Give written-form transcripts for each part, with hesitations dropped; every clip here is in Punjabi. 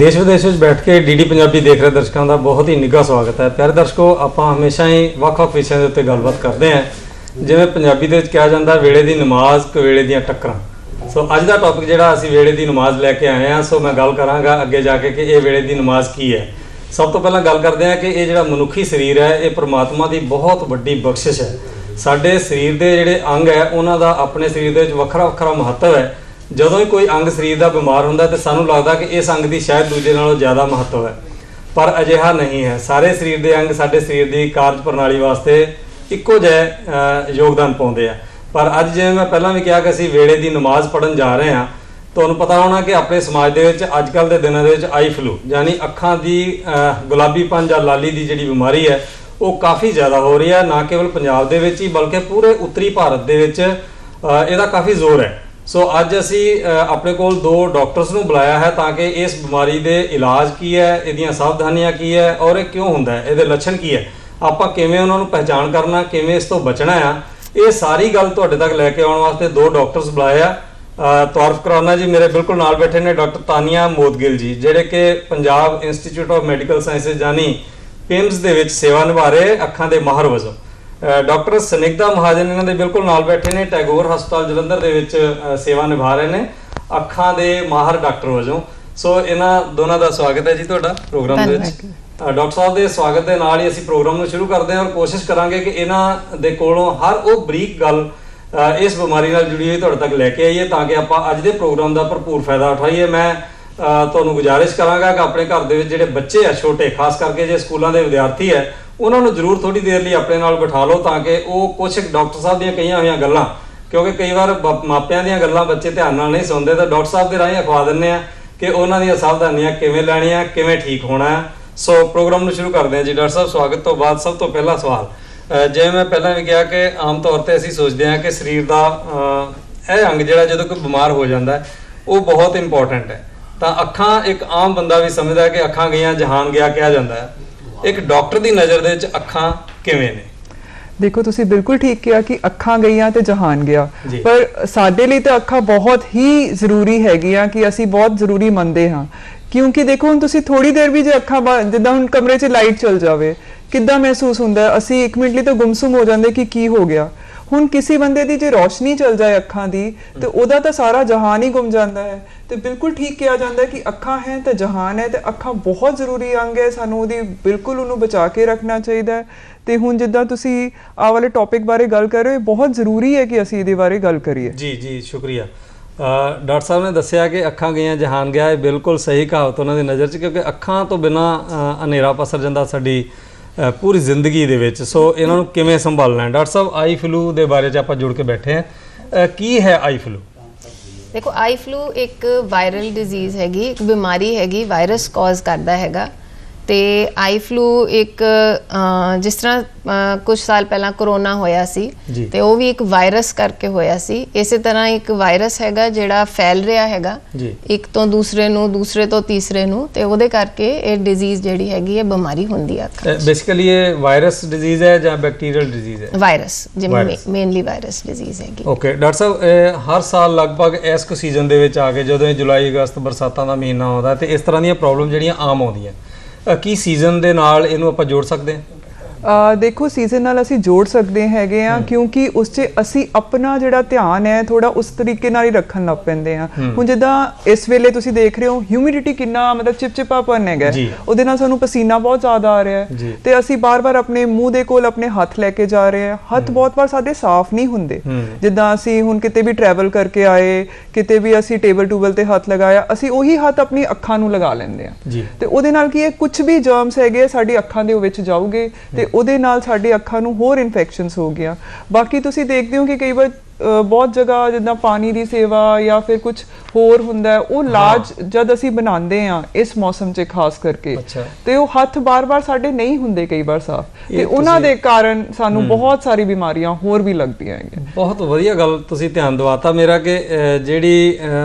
देश विदेश में बैठ के डी पंजाबी देख रहे दर्शकों का बहुत ही निघा स्वागत है। प्यारे दर्शकों, आप हमेशा ही ਵੱਖ-ਵੱਖ विषयों के उत्ते गलबात करते हैं। जिवें पंजाबी दे विच कहा जाता वेले की नमाज कवेले दी टक्करां। सो अज का टॉपिक जिहड़ा असीं वेले की नमाज लैके आए हैं। सो मैं गल करांगा अगे जाके कि ये वेले की नमाज की है। सब तो पहला गल करते हैं कि ये जिहड़ा मनुखी शरीर है ये परमात्मा की बहुत वड्डी बख्शिश है। साडे शरीर के जिहड़े अंग है उन्हां दा अपने शरीर दे विच वखरा वखरा महत्व है। ਜਦੋਂ ही कोई अंग शरीर का बीमार होंदा तो सानू लगता कि इस अंग की शायद दूजे नालों ज़्यादा महत्व है, पर अजिहा नहीं है। सारे शरीर के अंग साडे शरीर की कार्य प्रणाली वास्ते इक्को जिहे योगदान पाउंदे आ। पर अज जिवें मैं पहलां भी कहा कि असीं वेले की नमाज पढ़न जा रहे हैं, तुहानूं पता होना कि अपने समाज दे विच अजकल के दिनों दे विच आई फ्लू यानी अखां की गुलाबीपन जां लाली की जिहड़ी बीमारी है वो काफ़ी ज़्यादा हो रही है। ना केवल पंजाब दे विच ही बल्कि पूरे उत्तरी भारत दे विच इहदा काफ़ी जोर है। सो अज असी अपने कोल दो डॉक्टर्स नूं बुलाया है ताकि इस बीमारी के इलाज की है, इहदियां सावधानियां की है और ये क्यों होंदा है, इहदे लक्षण की है, आपां किवें उन्हां नूं पहचान करना, किवें इस तो बचना है, ये सारी गल तुहाडे तक लैके आउण वास्ते दो डॉक्टर्स बुलाए आ। तारफ कराना जी, मेरे बिल्कुल नाल बैठे ने डॉक्टर तानिया मोदगिल जी, जिहड़े कि Punjab institute of medical sciences यानी पिम्स दे विच सेवा निभा रहे अखां दे माहर वजों। डॉक्टर सनिग्धा महाजन इन्हां दे बिल्कुल नाल बैठे ने, टैगोर हस्पताल जलंधर दे विच सेवा निभा रहे ने अखां दे माहर डॉक्टर वजों। सो इन्हां दोनों का स्वागत है जी तुहाडा प्रोग्राम दे विच। डॉक्टर साहब के स्वागत के नाल ही असीं प्रोग्राम नूं शुरू करते हैं और कोशिश करांगे कि इन्हां दे कोलों हर वो बरीक गल इस बीमारी नाल जुड़ी हुई तुहाडे तक लैके आईए ताकि आपां अज दे प्रोग्राम का भरपूर फायदा उठाईए। मैं तुहानूं गुजारिश करांगा कि अपने घर दे विच जिहड़े बच्चे आ छोटे, खास करके जे स्कूलों के विद्यार्थी है, उन्होंने जरूर थोड़ी देर लिए अपने नाल बिठा लो ताकि वो कुछ डॉक्टर साहब दी कही हुई गल्लां, क्योंकि कई बार मापियां दी गल्लां बच्चे ध्यान नाल नहीं सुनते, तो डॉक्टर साहब के राही अखवा दिंदे आ कि उन्हां दी सावधानियां किवें लैणियां, किवें ठीक होना है। सो प्रोग्राम नूं शुरू करते हैं जी। डॉक्टर साहब, स्वागत तो बाद सब तो पहला सवाल, जिवें मैं पहलां भी कहा कि आम तौर पर असीं सोचते हैं कि शरीर का यह अंग जिहड़ा जदों कोई बीमार हो जाता है वो बहुत इंपॉर्टेंट है। तो अखां एक आम बंदा भी समझदा है कि अखां गईयां जहान गया कहा जाता है। एक डॉक्टर की नज़र दे विच अखां किवें ने? देखो, तुसी बिल्कुल ठीक किया कि अखां गईयां ते जहान गया, पर साडे लई ते अखां बहुत ही जरूरी हैगियां कि असी बहुत जरूरी मंनदे हां। क्योंकि देखो हुण तुसी थोड़ी देर भी जे अखां जिद्दां हुण कमरे 'च लाइट चल जावे किद्दां महसूस हुंदा है, असी एक मिनट लई तो गुमसुम हो जांदे कि की हो गया। हुण किसी बंदे दी जे रोशनी चल जाए अखां दी ते ओदा तां सारा जहान ही गुम जांदा है। तो बिल्कुल ठीक किया जाता है कि अखां है तो जहान है, तो अखां बहुत जरूरी अंग है, सानू उहदी बिल्कुल उन्होंने बचा के रखना चाहिए। तो हुण जिद्दां तुसी आ वाले टॉपिक बारे गल कर रहे हो, बहुत जरूरी है कि असीं इहदे बारे गल करिए। जी जी, शुक्रिया। डॉक्टर साहब ने दस्सिया कि अखां गईयां जहान गया, बिल्कुल सही कहावत उन्होंने नज़र च, क्योंकि अखां तो बिना हनेरा पसर जांदा साडी पूरी जिंदगी दे विच। सो इन्हां नूं किवें संभालना है? डॉक्टर साहब, आई फ्लू दे बारे च आपां जुड़ के बैठे हैं, की है आई फ्लू? देखो, आई फ्लू एक वायरल डिजीज़ हैगी, एक बीमारी हैगी, वायरस कॉज करता हैगा। तो आई फ्लू एक जिस तरह कुछ साल पहला कोरोना होया सी ते वो भी एक वायरस करके होया सी। इस तरह एक वायरस हैगा जिहड़ा फैल रहा हैगा एक तो दूसरे नूं, दूसरे तो तीसरे नूं, ते ओहदे करके ये डिजीज़ जिहड़ी हैगी है बीमारी हुंदी है। बेसिकली ये वायरस डिजीज़ है या बैक्टीरियल डिजीज़ है? वायरस, मेनली वायरस डिजीज़ हैगी। ओके डॉक्टर साहब, हर साल लगभग इस को सीजन दे विच आके जदों जुलाई अगस्त बरसातां दा महीना आउंदा ते इस तरह दी प्रॉब्लम जिहड़ियां आम आउंदियां, की सीजन दे नाल इहनूं आपां जोड़ सकते हैं? देखो, सीजन नाल असी जोड़ सकते हैं क्योंकि उस च असी अपना जिहड़ा ध्यान है थोड़ा उस तरीके नाल ही रखन लग पैंदे हां। हुण जिद्दां इस वेले तुसी देख रहे हो ह्यूमिडिटी कितना मतलब चिपचिपापन हैगा, उहदे नाल सानूं पसीना बहुत ज़्यादा आ रहा है, ते असी बार बार अपने मूँह दे कोल अपने हत्थ लैके जा रहे हैं। हत्थ बहुत बार साडे साफ नहीं हुंदे। जिद्दां असी हुण किते भी ट्रैवल करके आए, किते भी असी टेबल टूबल ते हत्थ लगाया, असी उही हत्थ अपनी अखां नूं लगा लैंदे हां, ते उहदे नाल की है कुछ भी जर्म्स हैगे साडी अखां दे विच जाऊगे ते ਉਹਦੇ ਨਾਲ ਸਾਡੀ ਅੱਖਾਂ ਨੂੰ ਹੋਰ ਇਨਫੈਕਸ਼ਨਸ ਹੋ ਗਿਆ। ਬਾਕੀ ਤੁਸੀਂ ਦੇਖਦੇ ਹੋ ਕਿ ਕਈ ਵਾਰ ਬਹੁਤ ਜਗ੍ਹਾ ਜਿੱਦਾਂ ਪਾਣੀ ਦੀ ਸੇਵਾ ਜਾਂ ਫਿਰ ਕੁਝ ਹੋਰ ਹੁੰਦਾ ਉਹ ਲਾਜ ਜਦ ਅਸੀਂ ਬਣਾਉਂਦੇ ਆ ਇਸ ਮੌਸਮ 'ਚ ਖਾਸ ਕਰਕੇ ਤੇ ਉਹ ਹੱਥ ਬਾਰ-ਬਾਰ ਸਾਡੇ ਨਹੀਂ ਹੁੰਦੇ ਕਈ ਵਾਰ ਸਾਫ, ਤੇ ਉਹਨਾਂ ਦੇ ਕਾਰਨ ਸਾਨੂੰ ਬਹੁਤ ਸਾਰੀ ਬਿਮਾਰੀਆਂ ਹੋਰ ਵੀ ਲੱਗਦੀਆਂ ਹੈਗੀਆਂ। ਬਹੁਤ ਵਧੀਆ ਗੱਲ ਤੁਸੀਂ ਧਿਆਨ ਦਿਵਾਤਾ ਮੇਰਾ ਕਿ ਜਿਹੜੀ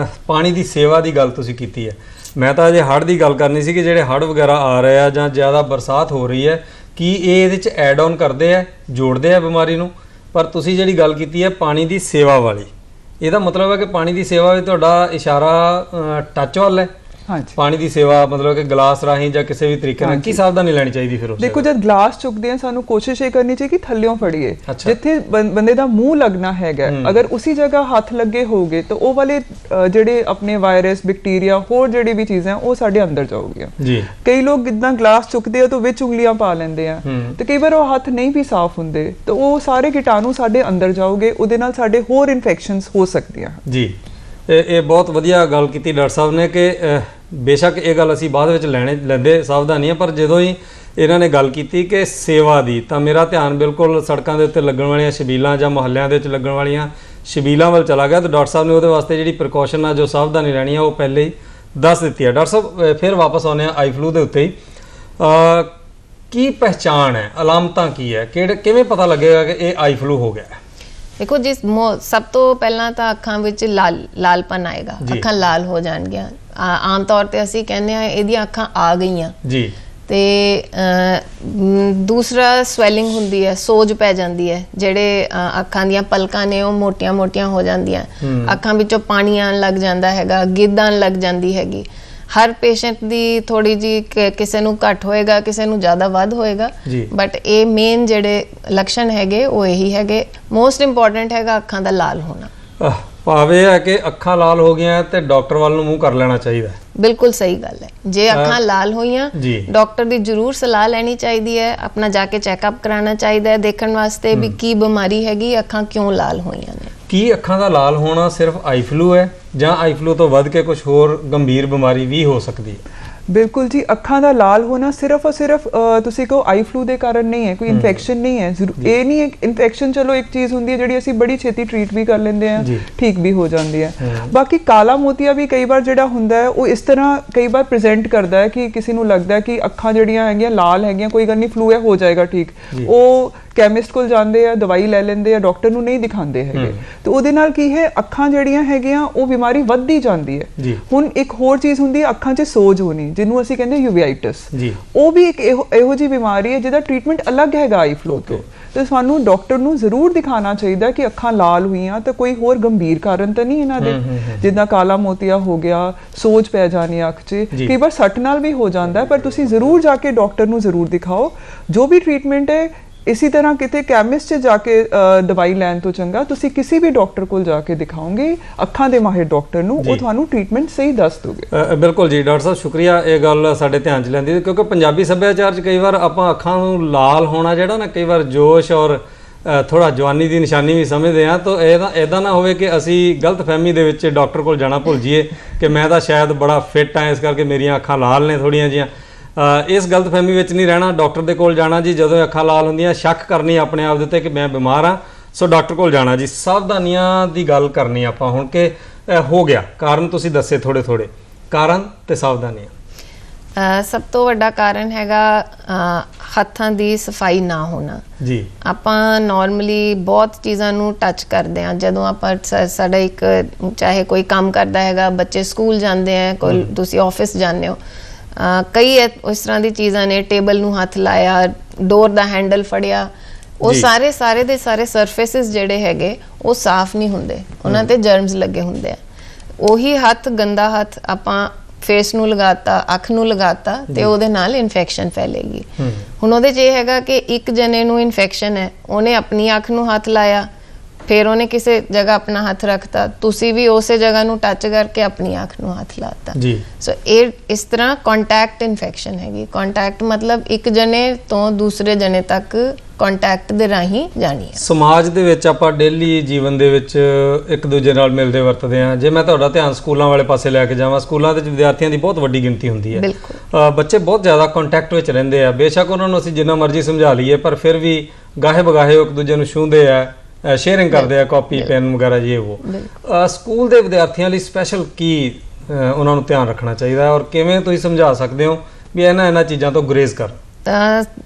ਪਾਣੀ ਦੀ ਸੇਵਾ ਦੀ ਗੱਲ ਤੁਸੀਂ ਕੀਤੀ ਹੈ। ਮੈਂ ਤਾਂ ਅਜੇ ਹੜ੍ਹ ਦੀ ਗੱਲ ਕਰਨੀ ਸੀ ਕਿ ਜਿਹੜੇ ਹੜ੍ਹ ਵਗੈਰਾ ਆ ਰਹੇ ਆ ਜਾਂ ਜ਼ਿਆਦਾ ਬਰਸਾਤ ਹੋ ਰਹੀ ਹੈ कि ये एड ऑन करते हैं, जोड़ते हैं बीमारी नूं, पर तुसी जिहड़ी गल कीती है पानी की सेवा वाली, ਇਹਦਾ मतलब है कि पानी की सेवा भी तुहाडा इशारा टच वाल है? ਹਾਂਜੀ। ਪਾਣੀ ਦੀ ਸੇਵਾ ਮਤਲਬ ਕਿ ਗਲਾਸ ਰਾਹੀਂ ਜਾਂ ਕਿਸੇ ਵੀ ਤਰੀਕੇ ਨਾਲ ਕੀ ਸਾਵਧਾਨੀ ਲੈਣੀ ਚਾਹੀਦੀ ਫਿਰ ਉਸ ਦੇਖੋ ਜਦ ਗਲਾਸ ਚੁੱਕਦੇ ਆ ਸਾਨੂੰ ਕੋਸ਼ਿਸ਼ ਇਹ ਕਰਨੀ ਚਾਹੀਦੀ ਕਿ ਥੱਲਿਓਂ ਫੜੀਏ, ਜਿੱਥੇ ਬੰਦੇ ਦਾ ਮੂੰਹ ਲੱਗਣਾ ਹੈਗਾ ਅਗਰ ਉਸੇ ਜਗ੍ਹਾ ਹੱਥ ਲੱਗੇ ਹੋਗੇ ਤਾਂ ਉਹ ਵਾਲੇ ਜਿਹੜੇ ਆਪਣੇ ਵਾਇਰਸ ਬੈਕਟੀਰੀਆ ਹੋਰ ਜਿਹੜੀ ਵੀ ਚੀਜ਼ਾਂ ਉਹ ਸਾਡੇ ਅੰਦਰ ਜਾਊਗੀਆਂ ਜੀ। ਕਈ ਲੋਕ ਜਿੱਦਾਂ ਗਲਾਸ ਚੁੱਕਦੇ ਆ ਤਾਂ ਵਿੱਚ ਉਂਗਲੀਆਂ ਪਾ ਲੈਂਦੇ ਆ ਤੇ ਕਈ ਵਾਰ ਉਹ ਹੱਥ ਨਹੀਂ ਵੀ ਸਾਫ਼ ਹੁੰਦੇ ਤਾਂ ਉਹ ਸਾਰੇ ਕੀਟਾਣੂ ਸਾਡੇ ਅੰਦਰ ਜਾਓਗੇ, ਉਹਦੇ ਨਾਲ ਸਾਡੇ ਹੋਰ ਇਨਫੈਕਸ਼ਨਸ ਹੋ ਸਕਦੀਆਂ ਜੀ। ਇਹ ਬਹੁਤ ਵਧੀਆ ਗੱਲ ਕੀਤੀ ਡਾਕਟਰ ਸਾਹਿਬ ਨੇ ਕਿ ਬੇਸ਼ੱਕ ਇਹ ਗੱਲ ਅਸੀਂ ਬਾਅਦ ਵਿੱਚ ਲੈਂਦੇ ਸਾਵਧਾਨੀਆਂ, ਪਰ ਜਦੋਂ ਹੀ ਇਹਨਾਂ ਨੇ ਗੱਲ ਕੀਤੀ ਕਿ ਸੇਵਾ ਦੀ ਤਾਂ ਮੇਰਾ ਧਿਆਨ ਬਿਲਕੁਲ ਸੜਕਾਂ ਦੇ ਉੱਤੇ ਲੱਗਣ ਵਾਲੀਆਂ ਛਬੀਲਾਂ ਜਾਂ ਮੁਹੱਲਿਆਂ ਦੇ ਵਿੱਚ ਲੱਗਣ ਵਾਲੀਆਂ ਛਬੀਲਾਂ ਵੱਲ ਚਲਾ ਗਿਆ। ਤਾਂ ਡਾਕਟਰ ਸਾਹਿਬ ਨੇ ਉਹਦੇ ਵਾਸਤੇ ਜਿਹੜੀ ਪ੍ਰੀਕਾਸ਼ਨ ਆ ਜੋ ਸਾਵਧਾਨੀ ਲੈਣੀ ਆ ਉਹ ਪਹਿਲੇ ਹੀ ਦੱਸ ਦਿੱਤੀ ਹੈ। ਡਾਕਟਰ ਸਾਹਿਬ ਫਿਰ ਵਾਪਸ ਆਉਂਦੇ ਆ ਆਈ ਫਲੂ ਦੇ ਉੱਤੇ ਹੀ, ਕੀ ਪਹਿਚਾਣ ਹੈ, ਅਲਾਮਤਾਂ ਕੀ ਹੈ, ਕਿਵੇਂ ਪਤਾ ਲੱਗੇਗਾ ਕਿ ਇਹ ਆਈ ਫਲੂ ਹੋ ਗਿਆ? ਦੇਖੋ ਜਿਸ ਸਭ ਤੋਂ ਪਹਿਲਾਂ ਤਾਂ ਅੱਖਾਂ ਵਿੱਚ ਲਾਲਪਨ ਆਏਗਾ, ਅੱਖਾਂ ਲਾਲ ਹੋ ਜਾਣਗੀਆਂ। ਆਮ ਤੌਰ ਤੇ ਅਸੀਂ ਕਹਿੰਦੇ ਆ ਇਹਦੀਆਂ ਅੱਖਾਂ ਆ ਗਈਆਂ ਜੀ। ਤੇ ਦੂਸਰਾ ਸਵੈਲਿੰਗ ਹੁੰਦੀ ਹੈ, ਸੋਜ ਪੈ ਜਾਂਦੀ ਹੈ, ਜਿਹੜੇ ਅੱਖਾਂ ਦੀਆਂ ਪਲਕਾਂ ਨੇ ਉਹ ਮੋਟੀਆਂ ਹੋ ਜਾਂਦੀਆਂ, ਅੱਖਾਂ ਵਿੱਚੋਂ ਪਾਣੀ ਆਉਣ ਲੱਗ ਜਾਂਦਾ ਹੈਗਾ, ਗਿੱਧ ਆਉਣ ਲੱਗ ਜਾਂਦੀ ਹੈਗੀ। ਹਰ ਪੇਸ਼ੈਂਟ ਦੀ ਥੋੜੀ ਜੀ ਕਿਸੇ ਨੂੰ ਘੱਟ ਹੋਏਗਾ, ਕਿਸੇ ਨੂੰ ਜ਼ਿਆਦਾ ਵੱਧ ਹੋਏਗਾ, ਬਟ ਇਹ ਮੇਨ ਜਿਹੜੇ ਲੱਛਣ ਹੈਗੇ ਉਹ ਇਹੀ ਹੈਗੇ। ਮੋਸਟ ਇੰਪੋਰਟੈਂਟ ਹੈਗਾ ਅੱਖਾਂ ਦਾ ਲਾਲ ਹੋਣਾ। ਭਾਵੇਂ ਹੈ ਕਿ ਅੱਖਾਂ ਲਾਲ ਹੋ ਗਈਆਂ ਤੇ ਡਾਕਟਰ ਵੱਲ ਨੂੰ ਮੂੰਹ ਕਰ ਲੈਣਾ ਚਾਹੀਦਾ। ਬਿਲਕੁਲ ਸਹੀ ਗੱਲ ਹੈ। ਜੇ ਅੱਖਾਂ ਲਾਲ ਹੋਈਆਂ ਡਾਕਟਰ ਦੀ ਜ਼ਰੂਰ ਸਲਾਹ ਲੈਣੀ ਚਾਹੀਦੀ ਹੈ, ਆਪਣਾ ਜਾ ਕੇ ਚੈੱਕਅਪ ਕਰਾਉਣਾ ਚਾਹੀਦਾ ਹੈ ਦੇਖਣ ਵਾਸਤੇ ਵੀ ਕੀ ਬਿਮਾਰੀ ਹੈਗੀ, ਅੱਖਾਂ ਕਿਉਂ ਲਾਲ ਹੋਈਆਂ ਨੇ। ਕੀ ਅੱਖਾਂ ਦਾ ਲਾਲ ਹੋਣਾ ਸਿਰਫ ਆਈ ਫਲੂ ਹੈ ਜਾਂ ਆਈ ਫਲੂ ਤੋਂ ਵੱਧ ਕੇ ਕੁਝ ਹੋਰ ਗੰਭੀਰ ਬਿਮਾਰੀ ਵੀ ਹੋ ਸਕਦੀ ਹੈ? ਬਿਲਕੁਲ ਜੀ, ਅੱਖਾਂ ਦਾ ਲਾਲ ਹੋਣਾ ਸਿਰਫ ਔਰ ਸਿਰਫ ਤੁਸੀਂ ਕਹੋ ਆਈ ਫਲੂ ਦੇ ਕਾਰਨ ਨਹੀਂ ਹੈ, ਕੋਈ ਇਨਫੈਕਸ਼ਨ ਨਹੀਂ ਹੈ। ਇਹ ਨਹੀਂ ਹੈ ਇਨਫੈਕਸ਼ਨ, ਚਲੋ ਇੱਕ ਚੀਜ਼ ਹੁੰਦੀ ਹੈ ਜਿਹੜੀ ਅਸੀਂ ਬੜੀ ਛੇਤੀ ਟ੍ਰੀਟ ਵੀ ਕਰ ਲੈਂਦੇ ਆ, ਠੀਕ ਵੀ ਹੋ ਜਾਂਦੀ ਹੈ। ਬਾਕੀ ਕਾਲਾ ਮੋਤੀਆ ਵੀ ਕਈ ਵਾਰ ਜਿਹੜਾ ਹੁੰਦਾ ਹੈ ਉਹ ਇਸ ਤਰ੍ਹਾਂ ਕਈ ਵਾਰ ਪ੍ਰੈਜ਼ੈਂਟ ਕਰਦਾ ਹੈ ਕਿ ਕਿਸੇ ਨੂੰ ਲੱਗਦਾ ਹੈ ਕਿ ਅੱਖਾਂ ਜਿਹੜੀਆਂ ਹੈਗੀਆਂ ਲਾਲ ਹੈਗੀਆਂ, ਕੋਈ ਗੱਲ ਨਹੀਂ ਫਲੂ ਹੈ ਹੋ ਜਾਏਗਾ ਠੀਕ, ਉਹ ਕੈਮਿਸਟ ਕੋਲ ਜਾਂਦੇ ਆ, ਦਵਾਈ ਲੈ ਲੈਂਦੇ ਆ, ਡਾਕਟਰ ਨੂੰ ਨਹੀਂ ਦਿਖਾਉਂਦੇ ਹੈਗੇ, ਤੇ ਉਹਦੇ ਨਾਲ ਕੀ ਹੈ ਅੱਖਾਂ ਜਿਹੜੀਆਂ ਹੈਗੀਆਂ ਉਹ ਬਿਮਾਰੀ ਵੱਧਦੀ ਜਾਂਦੀ ਹੈ। ਹੁਣ ਇੱਕ ਹੋਰ ਚੀਜ਼ ਹੁੰਦੀ ਹੈ ਅੱਖਾਂ 'ਚ ਸੋਜ ਹੋਣੀ, ਜਿਹਨੂੰ ਅਸੀਂ ਕਹਿੰਦੇ ਯੂਵੇਆਈਟਿਸ, ਉਹ ਵੀ ਇੱਕ ਇਹੋ ਜਿਹੀ ਬਿਮਾਰੀ ਹੈ ਜਿਹਦਾ ਟ੍ਰੀਟਮੈਂਟ ਅਲੱਗ ਹੈਗਾ ਆਈ ਫਲੂ ਤੋਂ। ਤੇ ਸਾਨੂੰ ਡਾਕਟਰ ਨੂੰ ਜ਼ਰੂਰ ਦਿਖਾਉਣਾ ਚਾਹੀਦਾ ਕਿ ਅੱਖਾਂ ਲਾਲ ਹੋਈਆਂ ਤਾਂ ਕੋਈ ਹੋਰ ਗੰਭੀਰ ਕਾਰਨ ਤਾਂ ਨਹੀਂ ਇਹਨਾਂ ਦੇ, ਜਿੱਦਾਂ ਕਾਲਾ ਮੋਤੀਆ ਹੋ ਗਿਆ, ਸੋਜ ਪੈ ਜਾਣੀ ਅੱਖ 'ਚ, ਕਈ ਵਾਰ ਸੱਟ ਨਾਲ ਵੀ ਹੋ ਜਾਂਦਾ, ਪਰ ਤੁਸੀਂ ਜ਼ਰੂਰ ਜਾ ਕੇ ਡਾਕਟਰ ਨੂੰ ਜ਼ਰੂਰ ਦਿਖਾਓ। ਜੋ ਵੀ ਟ੍ਰੀਟਮੈਂਟ ਹੈ ਇसी तरह किते कैमिस्ट से जाके दवाई लैन तो चंगा तुसी किसी भी डॉक्टर को जाके दिखाओगे अखां दे माहिर डॉक्टर नूं, वो तुहानूं ट्रीटमेंट सही दस दोगे। बिल्कुल जी डॉक्टर साहब शुक्रिया, ये गल साडे ध्यान च लैंदी क्योंकि पंजाबी सभ्याचार च कई बार आपां अखां नूं लाल होना जिहड़ा ना कई बार जोश और थोड़ा जवानी की निशानी भी समझते हैं, तो इदा ना होवे कि असी गलत फहमी दे विच डॉक्टर कोल जाना भुल जाइए कि मैं तो शायद बड़ा फिट हाँ इस करके मेरियां अखां लाल ने थोड़ियां जिहियां। इस गलत फहमी विच नहीं रहना, डॉक्टर दे कोल जाना जी, जदों अखां लाल हुंदियां शक करनी अपने आप दे उत्ते कि मैं बीमार हाँ, सो डॉक्टर कोल जाना जी। सावधानियां दी गल करनी आपां हुण कि हो गया कारण तुसीं दस्से थोड़े थोड़े कारण ते सावधानियां। सब तो वड्डा कारण हैगा हत्थां दी सफाई ना होना जी। आपां नॉर्मली बहुत चीज़ां नूं टच करदे हां, जदों आपां साडा एक चाहे कोई काम करदा हैगा, बच्चे स्कूल जांदे हैं, कोई तुसीं ऑफिस जांदे हो, कई इस तरह की चीज़ां ने, टेबल नूं हथ लाया, डोर दा हैंडल फड़िया, वो सारे दे सारे सरफेसिस जिहड़े हैगे वो साफ नहीं हुंदे, उन्हां ते जर्म्स लगे हुंदे आ। ओही हथ गंदा हथ आपां फेस नूं लगाता, अख नूं लगाता ते ओहदे नाल इन्फेक्शन फैलेगी। हुण ओहदे च इह हैगा कि एक जने नूं इन्फेक्शन है, उहने अपनी अख नूं हथ लाया, फिर उन्हें किसी जगह अपना हाथ रखता, तुसी भी उस जगह नूं टच करके अपनी अख नूं हाथ लाता। सो इस तरह कॉन्टैक्ट इन्फेक्शन हैगी। कॉन्टैक्ट मतलब एक जने तो दूसरे जने तक कॉन्टैक्ट दे राही जानी है। समाज दे विच आपां डेली जीवन दे विच एक दूजे नाल मिलदे वरतदे हां। जे मैं तुहाडा ध्यान स्कूलां वाले पासे लैके जावां, स्कूलां दे विद्यार्थियों की बहुत वड्डी गिनती हुंदी है, बच्चे बहुत ज़्यादा कॉन्टैक्ट विच रहिंदे आ। बेशक उन्हां नूं असीं जिन्ना मर्जी समझा लईए पर फिर भी गाहे बगाहे एक दूजे नूं छूंदे आ, शेयरिंग करते हैं कॉपी पेन वगैरह ये वो। स्कूल के विद्यार्थियों लिए स्पैशल की उन्होंने ध्यान रखना चाहिए और किवें तुसीं समझा सकते हो भी इन्हां चीज़ों तो गुरेज कर?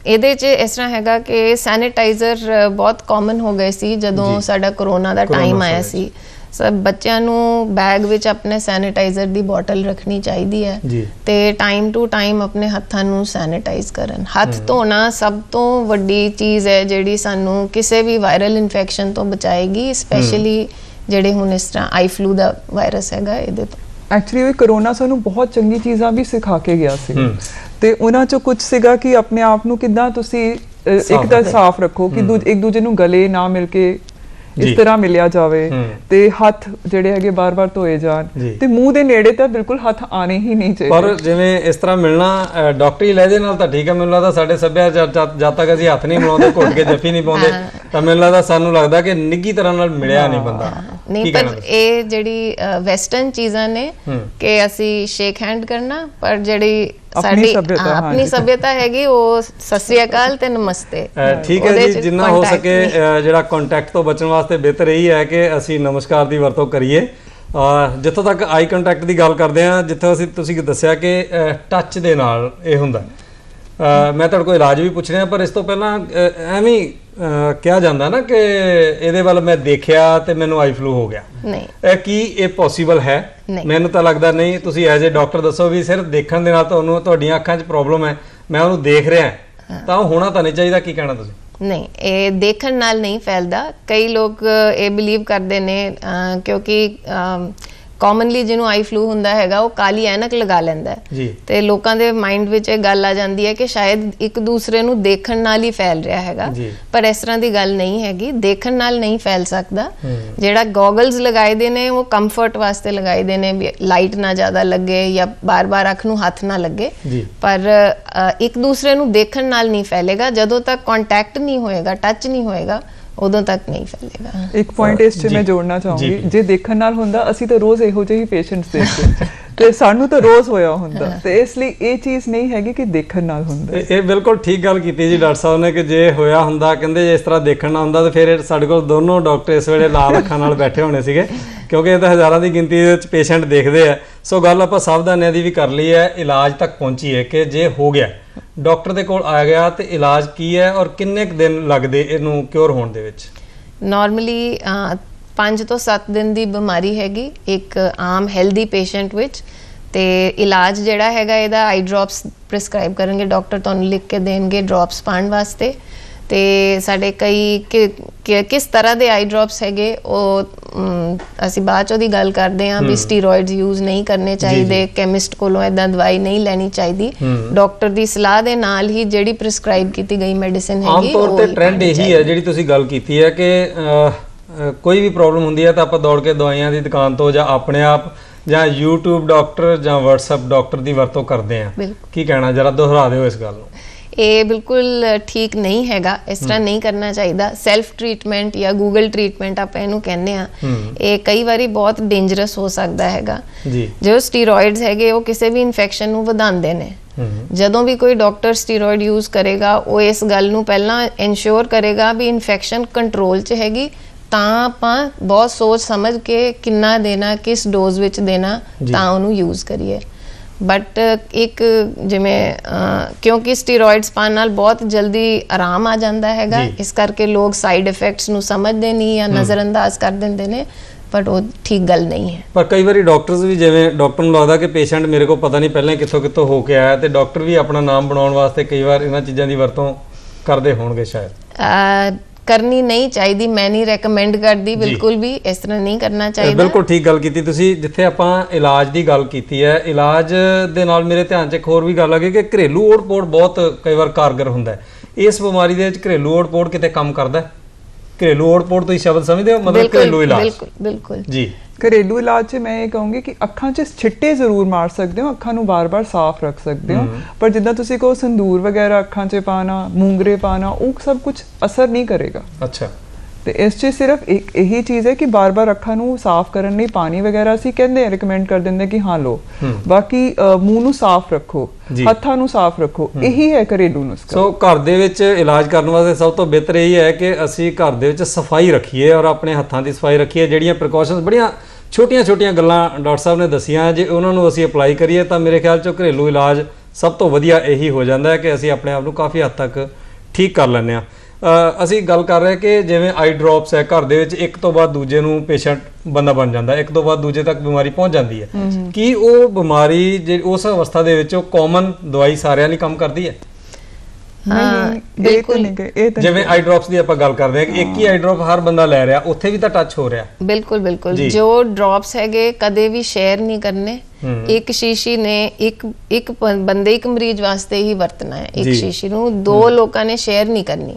ਇਹਦੇ 'ਚ ਇਸ ਤਰ੍ਹਾਂ ਹੈਗਾ ਕਿ ਸੈਨੀਟਾਈਜ਼ਰ ਬਹੁਤ ਕਾਮਨ ਹੋ ਗਏ ਸੀ ਜਦੋਂ ਸਾਡਾ ਕਰੋਨਾ ਦਾ ਟਾਈਮ ਆਇਆ ਸੀ। ਸਭ ਬੱਚਿਆਂ ਨੂੰ ਬੈਗ ਵਿੱਚ ਆਪਣੇ ਸੈਨੀਟਾਈਜ਼ਰ ਦੀ ਬੋਟਲ ਰੱਖਣੀ ਚਾਹੀਦੀ ਹੈ ਤੇ ਟਾਈਮ ਟੂ ਟਾਈਮ ਆਪਣੇ ਹੱਥਾਂ ਨੂੰ ਸੈਨੀਟਾਈਜ਼ ਕਰਨ। ਹੱਥ ਧੋਣਾ ਸਭ ਤੋਂ ਵੱਡੀ ਚੀਜ਼ ਹੈ ਜਿਹੜੀ ਸਾਨੂੰ ਕਿਸੇ ਵੀ ਵਾਇਰਲ ਇਨਫੈਕਸ਼ਨ ਤੋਂ ਬਚਾਏਗੀ, ਸਪੈਸ਼ਲੀ ਜਿਹੜੇ ਹੁਣ ਇਸ ਤਰ੍ਹਾਂ ਆਈ ਫਲੂ ਦਾ ਵਾਇਰਸ ਹੈਗਾ ਇਹਦੇ ਤੋਂ। ਐਕਚੁਅਲੀ ਉਹ ਕਰੋਨਾ ਸਾਨੂੰ ਬਹੁਤ ਚੰਗੀ ਚੀਜ਼ਾਂ ਵੀ ਸਿਖਾ ਕੇ ਗਿਆ ਸੀ ਤੇ ਉਹਨਾਂ ਚੋਂ ਕੁਝ ਸੀਗਾ ਕਿ ਆਪਣੇ ਆਪ ਨੂੰ ਕਿੱਦਾਂ ਤੁਸੀਂ ਇੱਕ ਤਾਂ ਸਾਫ਼ ਰੱਖੋ ਕਿ ਇੱਕ ਦੂਜੇ ਨੂੰ ਗਲੇ ਨਾ ਮਿਲ ਕੇ ਇਸ ਤਰ੍ਹਾਂ ਮਿਲਿਆ ਜਾਵੇ ਤੇ ਹੱਥ ਜਿਹੜੇ ਹੈਗੇ ਬਾਰ-ਬਾਰ ਧੋਏ ਜਾਣ ਤੇ ਮੂੰਹ ਦੇ ਨੇੜੇ ਤਾਂ ਬਿਲਕੁਲ ਹੱਥ ਆਣੇ ਹੀ ਨਹੀਂ ਚਾਹੀਦੇ। ਪਰ ਜਿਵੇਂ ਇਸ ਤਰ੍ਹਾਂ ਮਿਲਣਾ ਡਾਕਟਰੀ ਲਹਿਜੇ ਨਾਲ ਤਾਂ ਠੀਕ ਹੈ, ਮੈਨੂੰ ਲੱਗਦਾ ਸਾਡੇ ਸੱਭਿਆਚਾਰ ਜਦ ਤੱਕ ਅਸੀਂ ਹੱਥ ਨਹੀਂ ਮਿਲਾਉਂਦੇ, ਘੁੱਟ ਕੇ ਜੱਫੀ ਨਹੀਂ ਪਾਉਂਦੇ, ਤਾਂ ਮੈਨੂੰ ਲੱਗਦਾ ਸਾਨੂੰ ਲੱਗਦਾ ਕਿ ਨਿੱਘੀ ਤਰ੍ਹਾਂ ਨਾਲ ਮਿਲਿਆ ਨਹੀਂ ਬੰਦਾ। ਨਹੀਂ, ਪਰ ਇਹ ਜਿਹੜੀ ਵੈਸਟਰਨ ਚੀਜ਼ਾਂ ਨੇ ਕਿ ਅਸੀਂ ਸ਼ੇਕ ਹੈਂਡ ਕਰਨਾ, ਪਰ ਜਿਹੜੀ ਸਾਡੀ ਆਪਣੀ ਸਭਿਅਤਾ ਹੈਗੀ ਉਹ ਸਤਿ ਸ੍ਰੀ ਅਕਾਲ ਤੇ ਨਮਸਤੇ। ਠੀਕ ਹੈ ਜੀ, ਜਿੰਨਾ ਹੋ ਸਕੇ ਜਿਹੜਾ ਕੰਟੈਕਟ ਤੋਂ ਬਚਣ ਵਾਸਤੇ ਬਿਹਤਰ ਇਹੀ ਹੈ ਕਿ ਅਸੀਂ ਨਮਸਕਾਰ ਦੀ ਵਰਤੋਂ ਕਰੀਏ। ਜਿੱਥੋਂ ਤੱਕ ਆਈ ਕੰਟੈਕਟ ਦੀ ਗੱਲ ਕਰਦੇ ਹਾਂ, ਜਿੱਥੇ ਤੁਸੀਂ ਦੱਸਿਆ ਕਿ ਟੱਚ ਦੇ ਨਾਲ ਇਹ ਹੁੰਦਾ, ਮੈਂ ਤੁਹਾਡੇ ਕੋਲ ਇਲਾਜ ਵੀ ਪੁੱਛ ਰਿਹਾ, ਪਰ ਇਸ ਤੋਂ ਪਹਿਲਾਂ ਐਵੇਂ ਕਿਹਾ ਜਾਂਦਾ ਨਾ ਕਿ ਇਹਦੇ ਵੱਲ ਮੈਂ ਦੇਖਿਆ ਤੇ ਮੈਨੂੰ ਆਈ ਫਲੂ ਹੋ ਗਿਆ। ਨਹੀਂ, ਕੀ ਇਹ ਪੋਸੀਬਲ ਹੈ? ਮੈਨੂੰ ਤਾਂ ਲੱਗਦਾ ਨਹੀਂ। ਤੁਸੀਂ ਐਜ਼ ਏ ਡਾਕਟਰ ਦੱਸੋ ਵੀ ਸਿਰਫ ਦੇਖਣ ਦੇ ਨਾਲ ਤੁਹਾਨੂੰ ਤੁਹਾਡੀਆਂ ਅੱਖਾਂ 'ਚ ਪ੍ਰੋਬਲਮ ਹੈ, ਮੈਂ ਉਹਨੂੰ ਦੇਖ ਰਿਹਾ ਤਾਂ ਉਹ ਹੋਣਾ ਤਾਂ ਨਹੀਂ ਚਾਹੀਦਾ। ਕੀ ਕਹਿਣਾ ਤੁਸੀਂ? ਨਹੀਂ, ਇਹ ਦੇਖਣ ਨਾਲ ਨਹੀਂ ਫੈਲਦਾ। ਕਈ ਲੋਕ ਇਹ ਬਿਲੀਵ ਕਰਦੇ ਨੇ ਕਿਉਂਕਿ ਕਾਮਨਲੀ ਜਿਹਨੂੰ ਆਈ ਫਲੂ ਹੁੰਦਾ ਹੈਗਾ ਉਹ ਕਾਲੀ ਐਨਕ ਲਗਾ ਲੈਂਦਾ ਹੈ ਤੇ ਲੋਕਾਂ ਦੇ ਮਾਈਂਡ ਵਿੱਚ ਇਹ ਗੱਲ ਆ ਜਾਂਦੀ ਹੈ ਕਿ ਸ਼ਾਇਦ ਇੱਕ ਦੂਸਰੇ ਨੂੰ ਦੇਖਣ ਨਾਲ ਹੀ ਫੈਲ ਰਿਹਾ ਹੈਗਾ, ਪਰ ਇਸ ਤਰ੍ਹਾਂ ਦੀ ਗੱਲ ਨਹੀਂ ਹੈਗੀ। ਦੇਖਣ ਨਾਲ ਨਹੀਂ ਫੈਲ ਸਕਦਾ। ਜਿਹੜਾ ਗੋਗਲਸ ਲਗਾਏ ਦੇ ਨੇ ਉਹ ਕੰਫਰਟ ਵਾਸਤੇ ਲਗਾਏ ਦੇ ਨੇ, ਵੀ ਲਾਈਟ ਨਾ ਜ਼ਿਆਦਾ ਲੱਗੇ ਜਾਂ ਬਾਰ-ਬਾਰ ਅੱਖ ਨੂੰ ਹੱਥ ਨਾ ਲੱਗੇ, ਪਰ ਇੱਕ ਦੂਸਰੇ ਨੂੰ ਦੇਖਣ ਨਾਲ ਨਹੀਂ ਫੈਲੇਗਾ। ਜਦੋਂ ਤੱਕ ਕੰਟੈਕਟ ਨਹੀਂ ਹੋਏਗਾ, ਟੱਚ ਨਹੀਂ ਹੋਏਗਾ, ਉਦੋਂ ਤੱਕ ਨਹੀਂ ਫੈਲੇਗਾ। ਇੱਕ ਪੁਆਇੰਟ ਇਸ 'ਚ ਮੈਂ ਜੋੜਨਾ ਚਾਹੂੰਗੀ, ਜੇ ਦੇਖਣ ਨਾਲ ਹੁੰਦਾ ਅਸੀਂ ਤਾਂ ਰੋਜ਼ ਇਹੋ ਜਿਹੇ ਹੀ ਪੇਸ਼ੈਂਟਸ ਦੇਖਦੇ ਤੇ ਸਾਨੂੰ ਤਾਂ ਰੋਜ਼ ਹੋਇਆ ਹੁੰਦਾ, ਤੇ ਇਸ ਲਈ ਇਹ ਚੀਜ਼ ਨਹੀਂ ਹੈਗੀ ਕਿ ਦੇਖਣ ਨਾਲ ਹੁੰਦਾ। ਇਹ ਬਿਲਕੁਲ ਠੀਕ ਗੱਲ ਕੀਤੀ ਜੀ ਡਾਕਟਰ ਸਾਹਿਬ ਨੇ ਕਿ ਜੇ ਹੋਇਆ ਹੁੰਦਾ, ਕਹਿੰਦੇ ਜੇ ਇਸ ਤਰ੍ਹਾਂ ਦੇਖਣ ਨਾਲ ਹੁੰਦਾ ਤਾਂ ਫਿਰ ਸਾਡੇ ਕੋਲ ਦੋਨੋਂ ਡਾਕਟਰ ਇਸ ਵੇਲੇ ਲਾਲ ਅੱਖਾਂ ਨਾਲ ਬੈਠੇ ਹੋਣੇ ਸੀਗੇ, ਕਿਉਂਕਿ ਇਹ ਤਾਂ ਹਜ਼ਾਰਾਂ ਦੀ ਗਿਣਤੀ ਦੇ ਵਿੱਚ ਪੇਸ਼ੈਂਟ ਦੇਖਦੇ ਆ। ਸੋ ਗੱਲ ਆਪਾਂ ਸਾਵਧਾਨੀਆਂ ਦੀ ਵੀ ਕਰ ਲਈ ਹੈ, ਇਲਾਜ ਤੱਕ ਪਹੁੰਚੀ ਹੈ ਕਿ ਜੇ ਹੋ ਗਿਆ, ਡਾਕਟਰ ਦੇ ਕੋਲ ਆ ਗਿਆ ਤੇ ਇਲਾਜ ਕੀ ਹੈ ਔਰ ਕਿੰਨੇ ਕੁ ਦਿਨ ਲੱਗਦੇ ਇਹਨੂੰ ਕਿਉਰ ਹੋਣ ਦੇ ਵਿੱਚ? ਨਾਰਮਲੀ 5 ਤੋਂ 7 ਦਿਨ ਦੀ ਬਿਮਾਰੀ ਹੈਗੀ ਇੱਕ ਆਮ ਹੈਲਦੀ ਪੇਸ਼ੈਂਟ ਵਿੱਚ। ਤੇ ਇਲਾਜ ਜਿਹੜਾ ਹੈਗਾ ਇਹਦਾ ਆਈ ਡ੍ਰੌਪਸ ਪ੍ਰਿਸਕ੍ਰਾਈਬ ਕਰਨਗੇ ਡਾਕਟਰ, ਤੁਹਾਨੂੰ ਲਿਖ ਕੇ ਦੇਣਗੇ ਡ੍ਰੌਪਸ ਪਾਉਣ ਵਾਸਤੇ। ਤੇ ਸਾਡੇ ਕਈ ਕਿਸ ਤਰ੍ਹਾਂ ਦੇ ਆਈ ਡ੍ਰੌਪਸ ਹੈਗੇ ਉਹ ਅਸੀਂ ਬਾਅਦ 'ਚ ਉਹਦੀ ਗੱਲ ਕਰਦੇ ਹਾਂ ਵੀ ਸਟੀਰੋਇਡਸ ਯੂਜ਼ ਨਹੀਂ ਕਰਨੇ ਚਾਹੀਦੇ, ਕੈਮਿਸਟ ਕੋਲੋਂ ਇੱਦਾਂ ਦਵਾਈ ਨਹੀਂ ਲੈਣੀ ਚਾਹੀਦੀ, ਡਾਕਟਰ ਦੀ ਸਲਾਹ ਦੇ ਨਾਲ ਹੀ ਜਿਹੜੀ ਪ੍ਰਿਸਕ੍ਰਾਈਬ ਕੀਤੀ ਗਈ ਮੈਡੀਸਿਨ ਹੈਗੀ। ਆਮ ਤੌਰ ਤੇ ਟ੍ਰੈਂਡ ਇਹੀ ਹੈ ਜਿਹੜੀ ਤੁਸੀਂ ਗੱਲ ਕੀਤੀ ਹੈ ਕਿ ਕੋਈ ਵੀ ਪ੍ਰੋਬਲਮ ਹੁੰਦੀ ਹੈ ਤਾਂ ਆਪਾਂ ਦੌੜ ਕੇ ਦਵਾਈਆਂ ਦੀ ਦੁਕਾਨ ਤੋਂ ਜਾਂ ਆਪਣੇ ਆਪ ਜਾਂ YouTube ਡਾਕਟਰ ਜਾਂ WhatsApp ਡਾਕਟਰ ਦੀ ਵਰਤੋਂ ਕਰਦੇ ਆ। ਕੀ ਕਹਿਣਾ, ਜਰਾ ਦੁਹਰਾ ਦਿਓ ਇਸ ਗੱਲ ਨੂੰ। ਇਹ ਬਿਲਕੁਲ ਠੀਕ ਨਹੀਂ ਹੈਗਾ, ਇਸ ਤਰ੍ਹਾਂ ਨਹੀਂ ਕਰਨਾ ਚਾਹੀਦਾ। ਸੈਲਫ ਟ੍ਰੀਟਮੈਂਟ ਜਾਂ ਗੂਗਲ ਟ੍ਰੀਟਮੈਂਟ ਆਪਾਂ ਇਹਨੂੰ ਕਹਿੰਦੇ ਆ, ਇਹ ਕਈ ਵਾਰੀ ਬਹੁਤ ਡੇਂਜਰਸ ਹੋ ਸਕਦਾ ਹੈਗਾ। ਜੋ ਸਟੀਰੋਇਡਸ ਹੈਗੇ ਉਹ ਕਿਸੇ ਵੀ ਇਨਫੈਕਸ਼ਨ ਨੂੰ ਵਧਾਉਂਦੇ ਨੇ। ਜਦੋਂ ਵੀ ਕੋਈ ਡਾਕਟਰ ਸਟੀਰੋਇਡ ਯੂਜ਼ ਕਰੇਗਾ ਉਹ ਇਸ ਗੱਲ ਨੂੰ ਪਹਿਲਾਂ ਇਨਸ਼ੋਰ ਕਰੇਗਾ ਵੀ ਇਨਫੈਕਸ਼ਨ ਕੰਟਰੋਲ 'ਚ ਹੈਗੀ, ਤਾਂ ਆਪਾਂ ਬਹੁਤ ਸੋਚ ਸਮਝ ਕੇ ਕਿੰਨਾ ਦੇਣਾ, ਕਿਸ ਡੋਜ਼ ਵਿੱਚ ਦੇਣਾ, ਤਾਂ ਉਹਨੂੰ ਯੂਜ਼ ਕਰੀਏ। ਬਟ ਇੱਕ ਜਿਵੇਂ ਕਿਉਂਕਿ ਸਟੀਰੋਇਡਸ ਪਾਉਣ ਨਾਲ ਬਹੁਤ ਜਲਦੀ ਆਰਾਮ ਆ ਜਾਂਦਾ ਹੈਗਾ, ਇਸ ਕਰਕੇ ਲੋਕ ਸਾਈਡ ਇਫੈਕਟਸ ਨੂੰ ਸਮਝਦੇ ਨਹੀਂ ਜਾਂ ਨਜ਼ਰਅੰਦਾਜ਼ ਕਰ ਦਿੰਦੇ ਨੇ, ਬਟ ਉਹ ਠੀਕ ਗੱਲ ਨਹੀਂ ਹੈ। ਪਰ ਕਈ ਵਾਰੀ ਡਾਕਟਰਸ ਵੀ, ਜਿਵੇਂ ਡਾਕਟਰ ਨੂੰ ਲੱਗਦਾ ਕਿ ਪੇਸ਼ੈਂਟ ਮੇਰੇ ਕੋਲ ਪਤਾ ਨਹੀਂ ਪਹਿਲਾਂ ਕਿੱਥੋਂ ਹੋ ਕੇ ਆਇਆ, ਤੇ ਡਾਕਟਰ ਵੀ ਆਪਣਾ ਨਾਮ ਬਣਾਉਣ ਵਾਸਤੇ ਕਈ ਵਾਰ ਇਹਨਾਂ ਚੀਜ਼ਾਂ ਦੀ ਵਰਤੋਂ ਕਰਦੇ ਹੋਣਗੇ ਸ਼ਾਇਦ। ਕਰਨੀ ਨਹੀਂ ਚਾਹੀਦੀ, ਮੈਂ ਨਹੀਂ ਰეკਮੈਂਡ ਕਰਦੀ ਬਿਲਕੁਲ ਵੀ, ਇਸ ਤਰ੍ਹਾਂ ਨਹੀਂ ਕਰਨਾ ਚਾਹੀਦਾ। ਬਿਲਕੁਲ ਠੀਕ ਗੱਲ ਕੀਤੀ ਤੁਸੀਂ। ਜਿੱਥੇ ਆਪਾਂ ਇਲਾਜ ਦੀ ਗੱਲ ਕੀਤੀ ਹੈ, ਇਲਾਜ ਦੇ ਨਾਲ ਮੇਰੇ ਧਿਆਨ 'ਚ ਇੱਕ ਹੋਰ ਵੀ ਗੱਲ ਆ ਗਈ ਕਿ ਘਰੇਲੂ ਓੜ-ਪੋੜ ਬਹੁਤ ਕਈ ਵਾਰ ਕਾਰਗਰ ਹੁੰਦਾ ਹੈ। ਇਸ ਬਿਮਾਰੀ ਦੇ ਵਿੱਚ ਘਰੇਲੂ ਓੜ-ਪੋੜ ਕਿਤੇ ਕੰਮ ਕਰਦਾ? ਘਰੇਲੂ ਓੜ-ਪੋੜ ਤੁਸੀਂ ਸ਼ਬਦ ਸਮਝਦੇ ਹੋ, ਮਤਲਬ ਘਰੇਲੂ ਇਲਾਜ? ਬਿਲਕੁਲ ਜੀ। ਘਰੇਲੂ ਇਲਾਜ 'ਚ ਮੈਂ ਇਹ ਕਹੂੰਗੀ ਕਿ ਅੱਖਾਂ 'ਚ ਛਿੱਟੇ ਜ਼ਰੂਰ ਮਾਰ ਸਕਦੇ ਹੋ, ਅੱਖਾਂ ਨੂੰ ਬਾਰ-ਬਾਰ ਸਾਫ਼ ਰੱਖ ਸਕਦੇ ਹੋ, ਪਰ ਜਿੱਦਾਂ ਤੁਸੀਂ ਕਹੋ ਸੰਦੂਰ ਵਗੈਰਾ ਅੱਖਾਂ 'ਚ ਪਾਣਾ, ਮੂੰਗਰੇ ਪਾਣਾ, ਉਹ ਸਭ ਕੁਝ ਅਸਰ ਨਹੀਂ ਕਰੇਗਾ। ਅੱਛਾ। ਤੇ ਇਸ 'ਚ ਸਿਰਫ ਇੱਕ ਇਹੀ ਚੀਜ਼ ਹੈ ਕਿ ਬਾਰ-ਬਾਰ ਅੱਖਾਂ ਨੂੰ ਸਾਫ਼ ਕਰਨ ਲਈ ਪਾਣੀ ਵਗੈਰਾ ਅਸੀਂ ਕਹਿੰਦੇ ਰਿਕਮੈਂਡ ਕਰ ਦਿੰਦੇ ਕਿ ਹਾਂ ਲਓ, ਬਾਕੀ ਮੂੰਹ ਨੂੰ ਸਾਫ਼ ਰੱਖੋ, ਹੱਥਾਂ ਨੂੰ ਸਾਫ਼ ਰੱਖੋ, ਇਹੀ ਹੈ ਘਰੇਲੂ ਨੁਸਖਾ। ਸੋ ਘਰ ਦੇ ਵਿੱਚ ਇਲਾਜ ਕਰਨ ਵਾਸਤੇ ਸਭ ਤੋਂ ਬਿਹਤਰ ਇਹ ਹੈ ਕਿ ਅਸੀਂ ਘਰ ਦੇ ਵਿੱਚ ਸਫਾਈ ਰੱਖੀਏ ਔਰ ਆਪਣੇ ਹੱਥਾਂ ਦੀ ਸਫਾਈ ਰੱਖੀਏ। ਜਿਹੜੀਆਂ ਪ੍ਰੀਕਾਸ਼ਨਸ, ਬੜੀਆਂ ਛੋਟੀਆਂ ਗੱਲਾਂ ਡਾਕਟਰ ਸਾਹਿਬ ਨੇ ਦੱਸੀਆਂ, ਜੇ ਉਹਨਾਂ ਨੂੰ ਅਸੀਂ ਅਪਲਾਈ ਕਰੀਏ ਤਾਂ ਮੇਰੇ ਖਿਆਲ 'ਚ ਘਰੇਲੂ ਇਲਾਜ ਸਭ ਤੋਂ ਵਧੀਆ ਇਹੀ ਹੋ ਜਾਂਦਾ ਹੈ ਕਿ ਅਸੀਂ ਆਪਣੇ ਆਪ ਨੂੰ ਕਾਫੀ ਹੱਦ ਤੱਕ ਠੀਕ ਕਰ ਲੈਂਦੇ ਹਾਂ। ਅਸੀਂ ਗੱਲ ਕਰ ਰਹੇ ਕਿ ਜਿਵੇਂ ਆਈ ਡ੍ਰੌਪਸ ਹੈ, ਘਰ ਦੇ ਵਿੱਚ ਇੱਕ ਤੋਂ ਬਾਅਦ ਦੂਜੇ ਨੂੰ ਪੇਸ਼ੈਂਟ ਬੰਦਾ ਬਣ ਜਾਂਦਾ, ਇੱਕ ਤੋਂ ਬਾਅਦ ਦੂਜੇ ਤੱਕ ਬਿਮਾਰੀ ਪਹੁੰਚ ਜਾਂਦੀ ਹੈ। ਕੀ ਉਹ ਬਿਮਾਰੀ ਉਸ ਅਵਸਥਾ ਦੇ ਵਿੱਚ ਉਹ ਕਾਮਨ ਦਵਾਈ ਸਾਰਿਆਂ ਲਈ ਕੰਮ ਕਰਦੀ ਹੈ? ਨਹੀਂ ਬਿਲਕੁਲ ਇਹ ਤਾਂ ਜਿਵੇਂ ਆਈ ਡ੍ਰੌਪਸ ਦੀ ਆਪਾਂ ਗੱਲ ਕਰਦੇ ਹਾਂ ਕਿ ਇੱਕ ਹੀ ਆਈ ਡ੍ਰੌਪ ਹਰ ਬੰਦਾ ਲੈ ਰਿਹਾ, ਉੱਥੇ ਵੀ ਤਾਂ ਟੱਚ ਹੋ ਰਿਹਾ। ਬਿਲਕੁਲ ਜੋ ਡ੍ਰੌਪਸ ਹੈਗੇ ਕਦੇ ਵੀ ਸ਼ੇਅਰ ਨਹੀਂ ਕਰਨੇ। ਇੱਕ ਸ਼ੀਸ਼ੀ ਨੇ ਇੱਕ ਬੰਦੇ ਇੱਕ ਮਰੀਜ਼ ਵਾਸਤੇ ਹੀ ਵਰਤਣਾ ਹੈ। ਇੱਕ ਸ਼ੀਸ਼ੀ ਨੂੰ ਦੋ ਲੋਕਾਂ ਨੇ ਸ਼ੇਅਰ ਨਹੀਂ ਕਰਨੀ,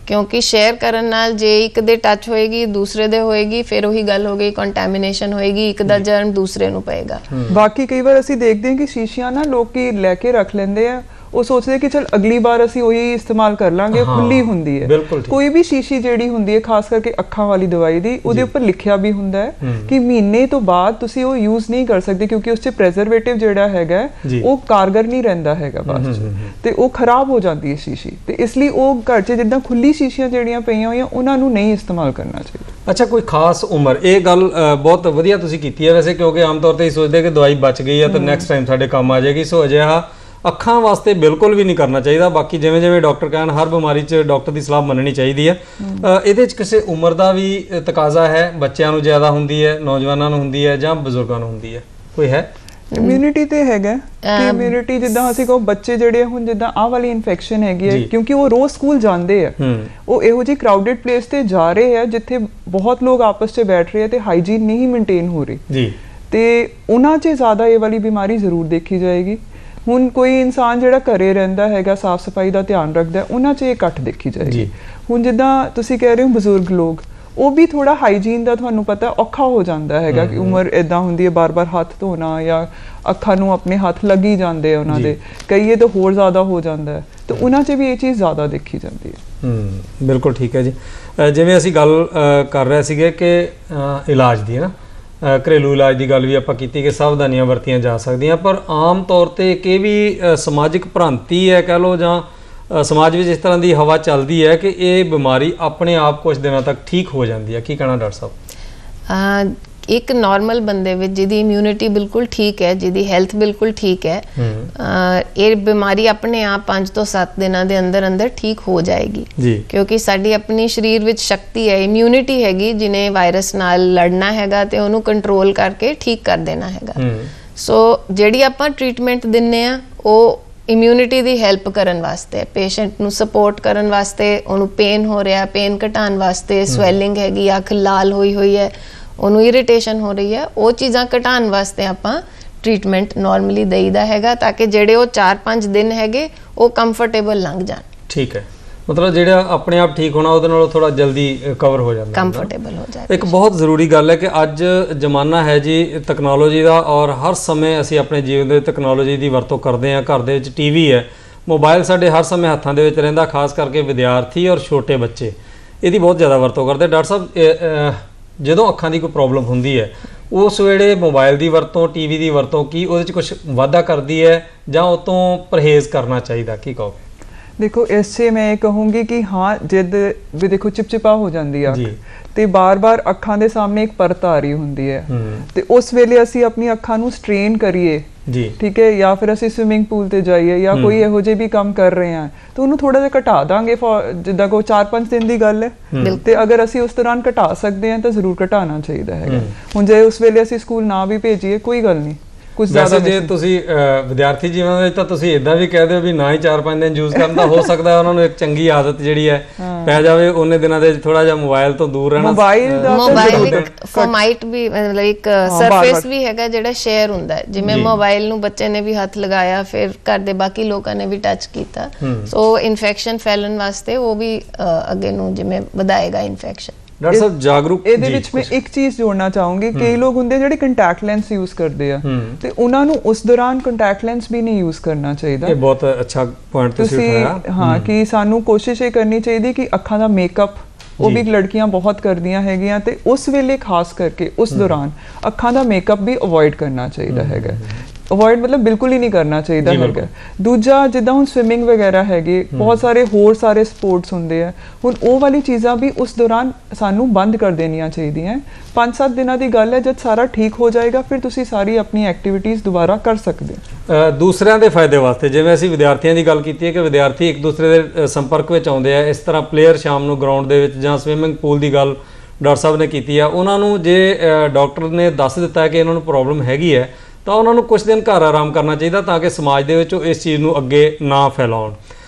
ਕਿਉਂਕਿ ਸ਼ੇਅਰ ਕਰਨ ਨਾਲ ਜੇ ਇੱਕ ਦੇ ਟੱਚ ਹੋਏਗੀ ਦੂਸਰੇ ਦੇ ਹੋਏਗੀ, ਫਿਰ ਉਹੀ ਗੱਲ ਹੋ ਗਈ, ਕੰਟੈਮੀਨੇਸ਼ਨ ਹੋਏਗੀ, ਇੱਕ ਦਾ ਜਰਮ ਦੂਸਰੇ ਨੂੰ ਪਏਗਾ। ਬਾਕੀ ਕਈ ਵਾਰ ਅਸੀਂ ਦੇਖਦੇ ਹਾਂ ਕਿ ਸ਼ੀਸ਼ੀਆਂ ਨਾ ਲੋਕੀ ਲੈ ਕੇ ਰੱਖ ਲੈਂਦੇ ਆ, ਉਹ ਸੋਚਦੇ ਕਿ ਚਲ ਅਗਲੀ ਵਾਰ ਅਸੀਂ ਉਹੀ ਇਸਤੇਮਾਲ ਕਰ ਲਾਂਗੇ, ਖੁੱਲੀ ਹੁੰਦੀ ਹੈ। ਕੋਈ ਵੀ ਸ਼ੀਸ਼ੀ ਜਿਹੜੀ ਹੁੰਦੀ ਹੈ ਖਾਸ ਕਰਕੇ ਅੱਖਾਂ ਵਾਲੀ ਦਵਾਈ ਦੀ, ਉਹਦੇ ਉੱਪਰ ਲਿਖਿਆ ਵੀ ਹੁੰਦਾ ਹੈ ਕਿ ਮਹੀਨੇ ਤੋਂ ਬਾਅਦ ਤੁਸੀਂ ਉਹ ਯੂਜ਼ ਨਹੀਂ ਕਰ ਸਕਦੇ, ਕਿਉਂਕਿ ਉਸ 'ਚ ਪ੍ਰੈਜ਼ਰਵੇਟਿਵ ਜਿਹੜਾ ਹੈਗਾ ਉਹ ਕਾਰਗਰ ਨਹੀਂ ਰਹਿੰਦਾ ਹੈਗਾ ਬਾਅਦ 'ਚ, ਤੇ ਉਹ ਖਰਾਬ ਹੋ ਜਾਂਦੀ ਹੈ ਸ਼ੀਸ਼ੀ। ਤੇ ਇਸ ਲਈ ਉਹ ਘਰ 'ਚ ਜਿੱਦਾਂ ਖੁੱਲੀ ਸ਼ੀਸ਼ੀਆਂ ਜਿਹੜੀਆਂ ਪਈਆਂ ਹੋਈਆਂ ਉਹਨਾਂ ਨੂੰ ਨਹੀਂ ਇਸਤੇਮਾਲ ਕਰਨਾ ਚਾਹੀਦਾ। ਅੱਛਾ, ਕੋਈ ਖਾਸ ਉਮਰ, ਇਹ ਗੱਲ ਬਹੁਤ ਵਧੀਆ ਤੁਸੀਂ ਕੀਤੀ ਹੈ ਵੈਸੇ, ਕਿਉਂਕਿ ਆਮ ਤੌਰ ਤੇ ਸੋਚਦੇ ਕਿ ਦਵਾਈ ਬਚ ਗਈ ਹੈ ਤਾਂ ਨੈਕਸਟ ਟਾਈਮ ਸਾਡੇ ਕੰਮ ਆ ਜਾਏਗੀ। ਸੋ ਅਜਿਹਾ ਅੱਖਾਂ ਵਾਸਤੇ ਬਿਲਕੁਲ ਵੀ ਨਹੀਂ ਕਰਨਾ ਚਾਹੀਦਾ। ਬਾਕੀ ਜਿਵੇਂ ਜਿਵੇਂ ਡਾਕਟਰ ਕਹਿਣ, ਹਰ ਬਿਮਾਰੀ 'ਚ ਡਾਕਟਰ ਦੀ ਸਲਾਹ ਮੰਨਣੀ ਚਾਹੀਦੀ ਹੈ। ਇਹਦੇ 'ਚ ਕਿਸੇ ਉਮਰ ਦਾ ਵੀ ਤਕਾਜ਼ਾ ਹੈ? ਬੱਚਿਆਂ ਨੂੰ ਜ਼ਿਆਦਾ ਹੁੰਦੀ ਹੈ, ਨੌਜਵਾਨਾਂ ਨੂੰ ਹੁੰਦੀ ਹੈ, ਜਾਂ ਬਜ਼ੁਰਗਾਂ ਨੂੰ ਹੁੰਦੀ ਹੈ? ਕੋਈ ਹੈ? ਇਮਿਊਨਿਟੀ ਤੇ ਹੈਗਾ ਕਿ ਇਮਿਊਨਿਟੀ ਜਿੱਦਾਂ ਅਸੀਂ ਕਹੋ ਬੱਚੇ ਜਿਹੜੇ ਹੁਣ ਜਿੱਦਾਂ ਆਹ ਵਾਲੀ ਇਨਫੈਕਸ਼ਨ ਹੈਗੀ ਹੈ, ਕਿਉਂਕਿ ਉਹ ਰੋਜ਼ ਸਕੂਲ ਜਾਂਦੇ ਆ, ਉਹ ਇਹੋ ਜਿਹੀ ਕਰਾਊਡਡ ਪਲੇਸ ਤੇ ਜਾ ਰਹੇ ਆ ਜਿੱਥੇ ਬਹੁਤ ਲੋਕ ਆਪਸ 'ਚ ਬੈਠ ਰਹੇ ਆ ਤੇ ਹਾਈਜੀਨ ਨਹੀਂ ਮੇਨਟੇਨ ਹੋ ਰਹੀ ਜੀ, ਤੇ ਉਹਨਾਂ 'ਚ ਜ਼ਿਆਦਾ ਇਹ ਵਾਲੀ ਬਿਮਾਰੀ ਜ਼ਰੂਰ ਦੇਖੀ ਜਾਏਗੀ। ਹੁਣ ਕੋਈ ਇਨਸਾਨ ਜਿਹੜਾ ਘਰੇ ਰਹਿੰਦਾ ਹੈਗਾ, ਸਾਫ਼ ਸਫਾਈ ਦਾ ਧਿਆਨ ਰੱਖਦਾ, ਉਹਨਾਂ 'ਚ ਇਹ ਘੱਟ ਦੇਖੀ ਜਾਏਗੀ। ਹੁਣ ਜਿੱਦਾਂ ਤੁਸੀਂ ਕਹਿ ਰਹੇ ਹੋ ਬਜ਼ੁਰਗ ਲੋਕ, ਉਹ ਵੀ ਥੋੜਾ ਹਾਈਜੀਨ ਦਾ ਤੁਹਾਨੂੰ ਪਤਾ ਔਖਾ ਹੋ ਜਾਂਦਾ ਹੈਗਾ ਕਿ ਉਮਰ ਇਦਾਂ ਹੁੰਦੀ ਹੈ, ਬਾਰ-ਬਾਰ ਹੱਥ ਧੋਣਾ ਜਾਂ ਅੱਖਾਂ ਨੂੰ ਆਪਣੇ ਹੱਥ ਲੱਗੀ ਜਾਂਦੇ ਆ ਉਹਨਾਂ ਦੇ, ਕਈਏ ਤਾਂ ਹੋਰ ਜ਼ਿਆਦਾ ਹੋ ਜਾਂਦਾ ਹੈ, ਤੇ ਉਹਨਾਂ 'ਚ ਵੀ ਇਹ ਚੀਜ਼ ਜ਼ਿਆਦਾ ਦੇਖੀ ਜਾਂਦੀ ਹੈ। ਬਿਲਕੁਲ ਠੀਕ ਹੈ ਜੀ। ਜਿਵੇਂ ਅਸੀਂ ਗੱਲ ਕਰ ਰਹੇ ਸੀਗੇ ਕਿ ਇਲਾਜ ਦੀ ਨਾ, ਘਰੇਲੂ ਇਲਾਜ ਦੀ ਗੱਲ ਵੀ ਆਪਾਂ ਕੀਤੀ ਕਿ ਸਾਵਧਾਨੀਆਂ ਵਰਤੀਆਂ ਜਾ ਸਕਦੀਆਂ, ਪਰ ਆਮ ਤੌਰ ਤੇ ਇੱਕ ਇਹ ਵੀ ਸਮਾਜਿਕ ਭ੍ਰਾਂਤੀ ਹੈ ਕਹਿ ਲਓ, ਜਾਂ ਸਮਾਜ ਵਿੱਚ ਇਸ ਤਰ੍ਹਾਂ ਦੀ ਹਵਾ ਚੱਲਦੀ ਹੈ ਕਿ ਇਹ ਬਿਮਾਰੀ ਆਪਣੇ ਆਪ ਕੁਝ ਦਿਨਾਂ ਤੱਕ ਠੀਕ ਹੋ ਜਾਂਦੀ ਹੈ। ਕੀ ਕਹਿਣਾ ਡਾਕਟਰ ਸਾਹਿਬ? ਇੱਕ ਨਾਰਮਲ ਬੰਦੇ ਵਿੱਚ ਜਿਹਦੀ ਇਮਿਊਨਿਟੀ ਬਿਲਕੁਲ ਠੀਕ ਹੈ, ਜਿਹਦੀ ਹੈਲਥ ਬਿਲਕੁਲ ਠੀਕ ਹੈ, ਇਹ ਬਿਮਾਰੀ ਆਪਣੇ ਆਪ 5 ਤੋਂ 7 ਦਿਨਾਂ ਦੇ ਅੰਦਰ ਅੰਦਰ ਠੀਕ ਹੋ ਜਾਏਗੀ, ਕਿਉਂਕਿ ਸਾਡੀ ਆਪਣੀ ਸਰੀਰ ਵਿੱਚ ਸ਼ਕਤੀ ਹੈ, ਇਮਿਊਨਿਟੀ ਹੈਗੀ, ਜਿਹਨੇ ਵਾਇਰਸ ਨਾਲ ਲੜਨਾ ਹੈਗਾ ਤੇ ਉਹਨੂੰ ਕੰਟਰੋਲ ਕਰਕੇ ਠੀਕ ਕਰ ਦੇਣਾ ਹੈਗਾ। ਸੋ ਜਿਹੜੀ ਆਪਾਂ ਟ੍ਰੀਟਮੈਂਟ ਦਿੰਨੇ ਆ ਉਹ ਇਮਿਊਨਿਟੀ ਦੀ ਹੈਲਪ ਕਰਨ ਵਾਸਤੇ, ਪੇਸ਼ੈਂਟ ਨੂੰ ਸਪੋਰਟ ਕਰਨ ਵਾਸਤੇ, ਉਹਨੂੰ ਪੇਨ ਹੋ ਰਿਹਾ ਪੇਨ ਘਟਾਉਣ ਵਾਸਤੇ, ਸਵੈਲਿੰਗ ਹੈਗੀ, ਅੱਖ ਲਾਲ ਹੋਈ ਹੈ, ਉਹਨੂੰ ਇਰੀਟੇਸ਼ਨ ਹੋ ਰਹੀ ਹੈ, ਉਹ ਚੀਜ਼ਾਂ ਘਟਾਉਣ ਵਾਸਤੇ ਆਪਾਂ ਟ੍ਰੀਟਮੈਂਟ ਨਾਰਮਲੀ ਦੇਈਦਾ ਹੈਗਾ, ਤਾਂ ਕਿ ਜਿਹੜੇ ਉਹ 4-5 ਦਿਨ ਹੈਗੇ ਉਹ ਕੰਫਰਟੇਬਲ ਲੰਘ ਜਾਣ। ਠੀਕ ਹੈ, ਮਤਲਬ ਜਿਹੜਾ ਆਪਣੇ ਆਪ ਠੀਕ ਹੋਣਾ ਉਹਦੇ ਨਾਲੋਂ ਥੋੜਾ ਜਲਦੀ ਕਵਰ ਹੋ ਜਾਂਦਾ, ਕੰਫਰਟੇਬਲ ਹੋ ਜਾਏ। ਇੱਕ ਬਹੁਤ ਜ਼ਰੂਰੀ ਗੱਲ ਹੈ ਕਿ ਅੱਜ ਜ਼ਮਾਨਾ ਹੈ ਜੀ ਤਕਨਾਲੋਜੀ ਦਾ, ਔਰ ਹਰ ਸਮੇਂ ਅਸੀਂ ਆਪਣੇ ਜੀਵਨ ਦੇ ਤਕਨਾਲੋਜੀ ਦੀ ਵਰਤੋਂ ਕਰਦੇ ਹਾਂ। ਘਰ ਦੇ ਵਿੱਚ ਟੀਵੀ ਹੈ, ਮੋਬਾਈਲ ਸਾਡੇ ਹਰ ਸਮੇਂ ਹੱਥਾਂ ਦੇ ਵਿੱਚ ਰਹਿੰਦਾ, ਖਾਸ ਕਰਕੇ ਵਿਦਿਆਰਥੀ ਔਰ ਛੋਟੇ ਬੱਚੇ ਇਹਦੀ ਬਹੁਤ ਜ਼ਿਆਦਾ ਵਰਤੋਂ ਕਰਦੇ। ਡਾਕਟਰ ਸਾਹਿਬ, ਜਦੋਂ ਅੱਖਾਂ ਦੀ ਕੋਈ ਪ੍ਰੋਬਲਮ ਹੁੰਦੀ ਹੈ ਉਸ ਵੇਲੇ ਮੋਬਾਈਲ ਦੀ ਵਰਤੋਂ, ਟੀਵੀ ਦੀ ਵਰਤੋਂ, ਕੀ ਉਹਦੇ 'ਚ ਕੁਝ ਵਾਧਾ ਕਰਦੀ ਹੈ ਜਾਂ ਉਹ ਤੋਂ ਪਰਹੇਜ਼ ਕਰਨਾ ਚਾਹੀਦਾ? ਕੀ ਕਹੋਗੇ? ਦੇਖੋ, ਇਸ 'ਚ ਮੈਂ ਇਹ ਕਹੂੰਗੀ ਕਿ ਹਾਂ, ਜਿੱਦ ਵੀ ਦੇਖੋ ਚਿਪਚਿਪਾ ਹੋ ਜਾਂਦੀ ਆ ਤੇ ਬਾਰ-ਬਾਰ ਅੱਖਾਂ ਦੇ ਸਾਹਮਣੇ ਇੱਕ ਪਰਤ ਆ ਰਹੀ ਹੁੰਦੀ ਹੈ, ਤੇ ਉਸ ਵੇਲੇ ਅਸੀਂ ਆਪਣੀ ਅੱਖਾਂ ਨੂੰ ਸਟ੍ਰੇਨ ਕਰੀਏ, ਠੀਕ ਹੈ, ਜਾਂ ਫਿਰ ਅਸੀਂ ਸਵਿਮਿੰਗ ਪੂਲ ਤੇ ਜਾਈਏ ਜਾਂ ਕੋਈ ਇਹੋ ਜਿਹੇ ਵੀ ਕੰਮ ਕਰ ਰਹੇ ਹਾਂ ਤਾਂ ਉਹਨੂੰ ਥੋੜਾ ਜਿਹਾ ਘਟਾ ਦਾਂਗੇ। ਜਿੱਦਾਂ ਕੋਈ 4-5 ਦਿਨ ਦੀ ਗੱਲ ਹੈ, ਤੇ ਅਗਰ ਅਸੀਂ ਉਸ ਦੌਰਾਨ ਘਟਾ ਸਕਦੇ ਹਾਂ ਤਾਂ ਜ਼ਰੂਰ ਘਟਾਉਣਾ ਚਾਹੀਦਾ ਹੈਗਾ। ਹੁਣ ਜੇ ਉਸ ਵੇਲੇ ਅਸੀਂ ਸਕੂਲ ਨਾ ਵੀ ਭੇਜੀਏ ਕੋਈ ਗੱਲ ਨਹੀਂ, ਕੁਝ ਜ਼ਿਆਦਾ ਜੇ ਤੁਸੀਂ ਵਿਦਿਆਰਥੀ ਜੀਵਨ ਵਿੱਚ ਤਾਂ ਤੁਸੀਂ ਇਦਾਂ ਵੀ ਕਹਿ ਦਿਓ ਵੀ ਨਾ ਹੀ 4-5 ਦਿਨ ਯੂਜ਼ ਕਰਨ ਦਾ, ਹੋ ਸਕਦਾ ਉਹਨਾਂ ਨੂੰ ਇੱਕ ਚੰਗੀ ਆਦਤ ਜਿਹੜੀ ਹੈ ਪੈ ਜਾਵੇ, ਉਹਨੇ ਦਿਨਾਂ ਦੇ ਥੋੜਾ ਜਿਹਾ ਮੋਬਾਈਲ ਤੋਂ ਦੂਰ ਰਹਿਣਾ। ਮੋਬਾਈਲ ਇੱਕ ਫੋਮਾਈਟ ਵੀ, ਮਤਲਬ ਇੱਕ ਸਰਫੇਸ ਵੀ ਹੈਗਾ ਜਿਹੜਾ ਸ਼ੇਅਰ ਹੁੰਦਾ ਹੈ, ਜਿਵੇਂ ਮੋਬਾਈਲ ਨੂੰ ਬੱਚੇ ਨੇ ਵੀ ਹੱਥ ਲਗਾਇਆ, ਫਿਰ ਘਰ ਦੇ ਬਾਕੀ ਲੋਕਾਂ ਨੇ ਵੀ ਟੱਚ ਕੀਤਾ, ਸੋ ਇਨਫੈਕਸ਼ਨ ਫੈਲਣ ਵਾਸਤੇ ਉਹ ਵੀ ਅੱਗੇ ਨੂੰ ਜਿਵੇਂ ਵਧਾਏਗਾ ਇਨਫੈਕਸ਼ਨ। ਡਾਕਟਰ ਸਾਹਿਬ ਜਾਗਰੂਕ, ਇਹਦੇ ਵਿੱਚ ਮੈਂ ਇੱਕ ਚੀਜ਼ ਜੋੜਨਾ ਚਾਹੂੰਗੀ, ਕਈ ਲੋਕ ਹੁੰਦੇ ਜਿਹੜੇ ਕੰਟੈਕਟ ਲੈਂਸ ਯੂਜ਼ ਕਰਦੇ ਆ ਤੇ ਉਹਨਾਂ ਨੂੰ ਉਸ ਦੌਰਾਨ ਕੰਟੈਕਟ ਲੈਂਸ ਵੀ ਨਹੀਂ ਯੂਜ਼ ਕਰਨਾ ਚਾਹੀਦਾ। ਇਹ ਬਹੁਤ ਅੱਛਾ ਪੁਆਇੰਟ ਤੁਸੀਂ ਉਠਾਇਆ। ਹਾਂ, ਕਿ ਸਾਨੂੰ ਕੋਸ਼ਿਸ਼ ਇਹ ਕਰਨੀ ਚਾਹੀਦੀ ਕਿ ਅੱਖਾਂ ਦਾ ਮੇਕਅਪ ਉਹ ਵੀ ਲੜਕੀਆਂ ਬਹੁਤ ਕਰਦੀਆਂ ਹੈਗੀਆਂ, ਤੇ ਉਸ ਵੇਲੇ ਖਾਸ ਕਰਕੇ ਉਸ ਦੌਰਾਨ ਅੱਖਾਂ ਦਾ ਮੇਕਅਪ ਵੀ ਅਵੋਇਡ ਕਰਨਾ ਚਾਹੀਦਾ ਹੈਗਾ। ਅਵੋਇਡ ਮਤਲਬ ਬਿਲਕੁਲ ਹੀ ਨਹੀਂ ਕਰਨਾ ਚਾਹੀਦਾ ਹੈਗਾ। ਦੂਜਾ, ਜਿੱਦਾਂ ਹੁਣ ਸਵਿਮਿੰਗ ਵਗੈਰਾ ਹੈਗੇ, ਬਹੁਤ ਸਾਰੇ ਹੋਰ ਸਾਰੇ ਸਪੋਰਟਸ ਹੁੰਦੇ ਆ, ਹੁਣ ਉਹ ਵਾਲੀ ਚੀਜ਼ਾਂ ਵੀ ਉਸ ਦੌਰਾਨ ਸਾਨੂੰ ਬੰਦ ਕਰ ਦੇਣੀਆਂ ਚਾਹੀਦੀਆਂ। 5-7 ਦਿਨਾਂ ਦੀ ਗੱਲ ਹੈ, ਜਦ ਸਾਰਾ ਠੀਕ ਹੋ ਜਾਏਗਾ ਫਿਰ ਤੁਸੀਂ ਸਾਰੀ ਆਪਣੀ ਐਕਟੀਵਿਟੀਜ਼ ਦੁਬਾਰਾ ਕਰ ਸਕਦੇ ਹੋ। ਦੂਸਰਿਆਂ ਦੇ ਫਾਇਦੇ ਵਾਸਤੇ, ਜਿਵੇਂ ਅਸੀਂ ਵਿਦਿਆਰਥੀਆਂ ਦੀ ਗੱਲ ਕੀਤੀ ਹੈ ਕਿ ਵਿਦਿਆਰਥੀ ਇੱਕ ਦੂਸਰੇ ਦੇ ਸੰਪਰਕ ਵਿੱਚ ਆਉਂਦੇ ਆ, ਇਸ ਤਰ੍ਹਾਂ ਪਲੇਅਰ ਸ਼ਾਮ ਨੂੰ ਗਰਾਊਂਡ ਦੇ ਵਿੱਚ ਜਾਂ ਸਵਿਮਿੰਗ ਪੂਲ ਦੀ ਗੱਲ ਡਾਕਟਰ ਸਾਹਿਬ ਨੇ ਕੀਤੀ ਆ, ਉਹਨਾਂ ਨੂੰ ਜੇ ਡਾਕਟਰ ਨੇ ਦੱਸ ਦਿੱਤਾ ਕਿ ਇਹਨਾਂ ਨੂੰ ਪ੍ਰੋਬਲਮ ਹੈਗੀ ਹੈ ਤਾਂ ਉਹਨਾਂ ਨੂੰ ਕੁਝ ਦਿਨ ਘਰ ਆਰਾਮ ਕਰਨਾ ਚਾਹੀਦਾ, ਤਾਂ ਕਿ ਸਮਾਜ ਦੇ ਵਿੱਚ ਉਹ ਇਸ ਚੀਜ਼ ਨੂੰ ਅੱਗੇ ਨਾ ਫੈਲਾਉਣ।